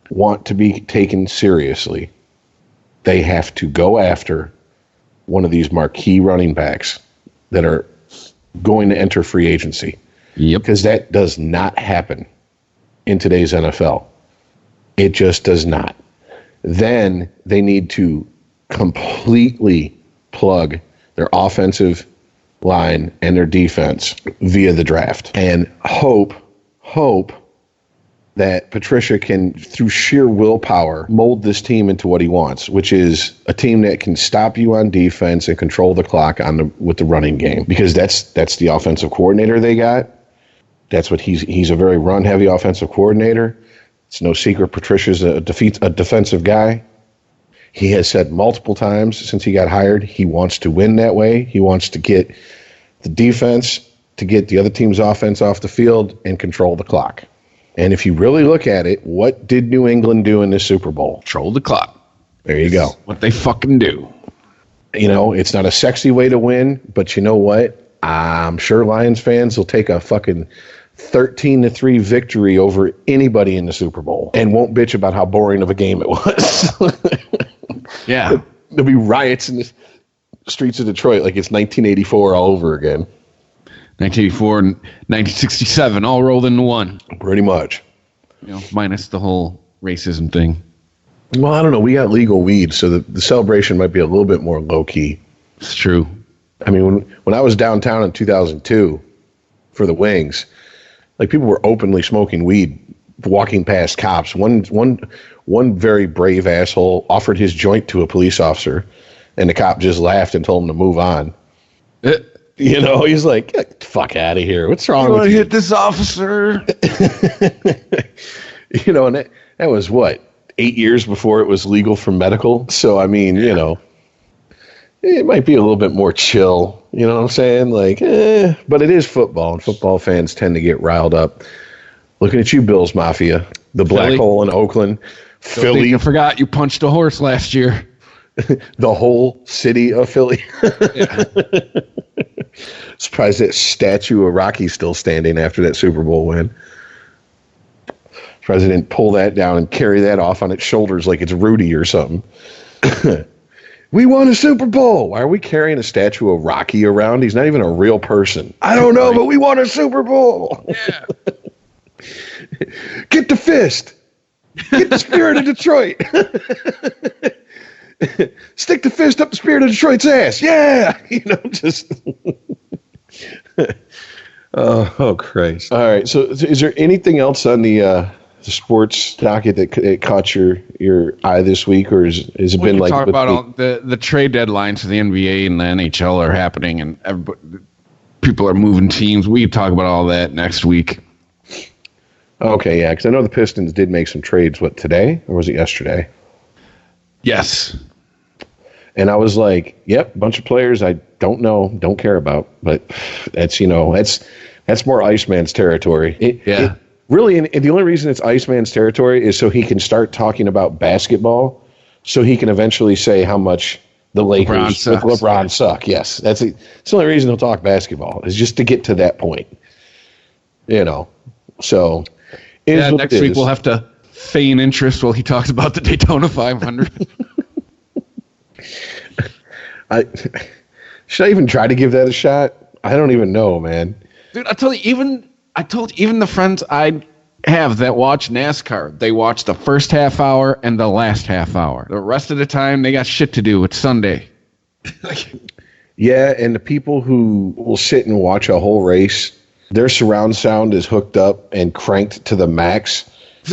D: want to be taken seriously, they have to go after one of these marquee running backs that are going to enter free agency. Yep.
E: Because that does not happen in today's NFL. It just does not. Then they need to completely plug their offensive line and their defense via the draft and hope hope that Patricia can, through sheer willpower, mold this team into what he wants, which is a team that can stop you on defense and control the clock with the running game, because that's the offensive coordinator they got. That's what he's a very run-heavy offensive coordinator. It's no secret Patricia's a defensive guy. He has said multiple times since he got hired he wants to win that way. He wants to get the defense to get the other team's offense off the field and control the clock. And if you really look at it, what did New England do in this Super Bowl?
D: Control the clock.
E: There you go.
D: What they fucking do.
E: You know, it's not a sexy way to win, but you know what? I'm sure Lions fans will take a fucking 13-3 victory over anybody in the Super Bowl and won't bitch about how boring of a game it was.
D: Yeah.
E: There'll be riots in the streets of Detroit like it's 1984 all over again.
D: 1984 and 1967 all rolled into one.
E: Pretty much.
D: You know, minus the whole racism thing.
E: Well, I don't know. We got legal weed, so the celebration might be a little bit more low-key.
D: It's true.
E: I mean, when I was downtown in 2002 for the Wings, like, people were openly smoking weed, walking past cops. One very brave asshole offered his joint to a police officer, and the cop just laughed and told him to move on. You know, he's like, "Get the fuck out of here. What's wrong with you?
D: Hit this officer."
E: You know, and that was, 8 years before it was legal for medical. So, I mean, you know, it might be a little bit more chill. You know what I'm saying? Like, but it is football, and football fans tend to get riled up. Looking at you, Bills Mafia, the Black
D: Philly.
E: Hole in Oakland, Philly.
D: You forgot you punched a horse last year.
E: The whole city of Philly.
D: Yeah.
E: Surprised that statue of Rocky's still standing after that Super Bowl win. Surprised they didn't pull that down and carry that off on its shoulders like it's Rudy or something. We won a Super Bowl. Why are we carrying a statue of Rocky around? He's not even a real person. I don't know, but we won a Super Bowl.
D: Yeah.
E: Get the fist. Get the spirit of Detroit. Stick the fist up the spirit of Detroit's ass. Yeah. You know, just. Oh, Christ. All right. So is there anything else on the sports docket that caught your eye this week, or has it been like
D: talk about all the trade deadlines for the NBA and the NHL are happening, and people are moving teams? We can talk about all that next week.
E: Okay, yeah, because I know the Pistons did make some trades. What, today, or was it yesterday?
D: Yes.
E: And I was like, yep, a bunch of players I don't know, don't care about, but that's more Iceman's territory. Really, and the only reason it's Iceman's territory is so he can start talking about basketball, so he can eventually say how much the Lakers with LeBron suck. Yes, that's the only reason he'll talk basketball, is just to get to that point. You know, so
D: next week we'll have to feign interest while he talks about the Daytona 500.
E: Should I even try to give that a shot? I don't even know, man.
D: Dude, I told you, even the friends I have that watch NASCAR, they watch the first half hour and the last half hour. The rest of the time, they got shit to do. It's Sunday.
E: Yeah, and the people who will sit and watch a whole race, their surround sound is hooked up and cranked to the max.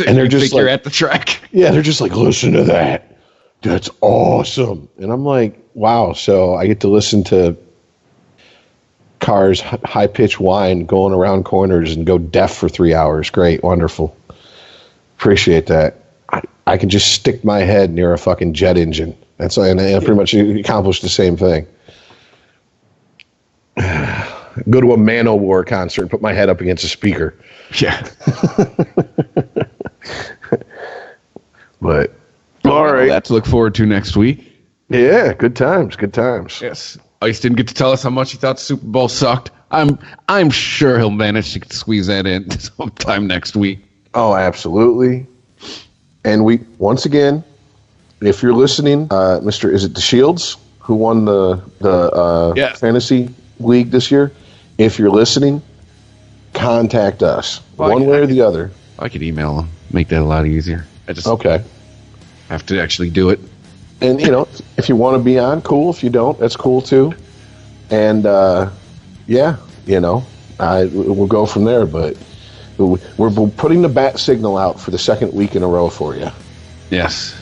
E: And they're just like,
D: you're at the track.
E: Yeah, they're just like, listen to that. That's awesome. And I'm like, wow. So I get to listen to cars high-pitched whine going around corners and go deaf for 3 hours. Great. Wonderful. Appreciate that. I can just stick my head near a fucking jet engine. And I pretty much accomplished the same thing. Go to a Man-O-War concert and put my head up against a speaker.
D: Yeah.
E: But all right,
D: that to look forward to next week.
E: Yeah, good times.
D: Yes, Ice didn't get to tell us how much he thought the Super Bowl sucked. I'm sure he'll manage to squeeze that in sometime next week.
E: Oh, absolutely. And once again, if you're listening, Mr. Is it the Shields who won the fantasy league this year? If you're listening, contact us one way or the other.
D: I could email him. Make that a lot easier. I just have to actually do it.
E: And, if you want to be on, cool. If you don't, that's cool too. And, we'll go from there. But We're putting the bat signal out for the second week in a row for you.
D: Yes.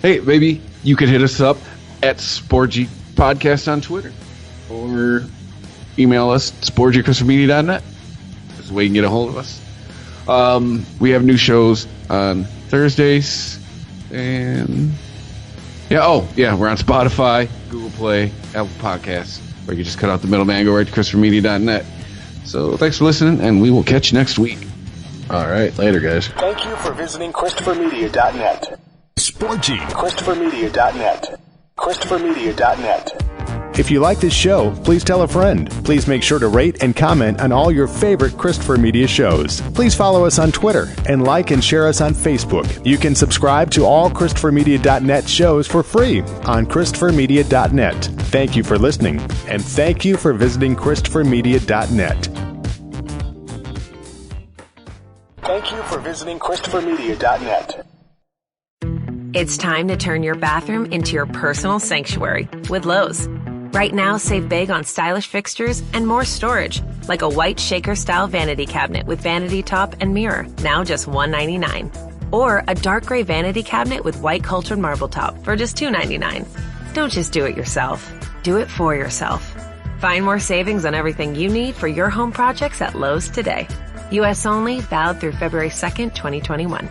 D: Hey, maybe you could hit us up at Sporgy Podcast on Twitter. Or email us, sporgy@christophermedia.net. That's the way you can get a hold of us. We have new shows on Thursdays. And we're on Spotify, Google Play, Apple Podcasts. Or you can just cut out the middleman and go right to christophermedia.net. So thanks for listening, and we will catch you next week.
E: All right, later, guys.
A: Thank you for visiting ChristopherMedia.net.
C: Sporgy.
A: ChristopherMedia.net. ChristopherMedia.net.
C: If you like this show, please tell a friend. Please make sure to rate and comment on all your favorite Christopher Media shows. Please follow us on Twitter and like and share us on Facebook. You can subscribe to all ChristopherMedia.net shows for free on ChristopherMedia.net. Thank you for listening, and thank you for visiting ChristopherMedia.net.
A: Thank you for visiting ChristopherMedia.net.
B: It's time to turn your bathroom into your personal sanctuary with Lowe's. Right now, save big on stylish fixtures and more storage, like a white shaker-style vanity cabinet with vanity top and mirror, now just $199. Or a dark gray vanity cabinet with white cultured marble top for just $299. Don't just do it yourself. Do it for yourself. Find more savings on everything you need for your home projects at Lowe's today. U.S. only, valid through February 2nd, 2021.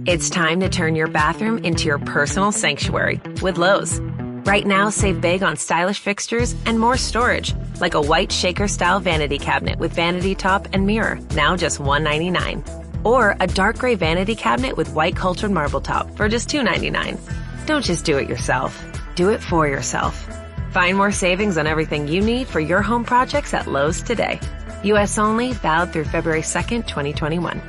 B: It's time to turn your bathroom into your personal sanctuary with Lowe's. Right now, save big on stylish fixtures and more storage, like a white shaker-style vanity cabinet with vanity top and mirror, now just $199. Or a dark gray vanity cabinet with white cultured marble top for just $299. Don't just do it yourself. Do it for yourself. Find more savings on everything you need for your home projects at Lowe's today. U.S. only, valid through February 2nd, 2021.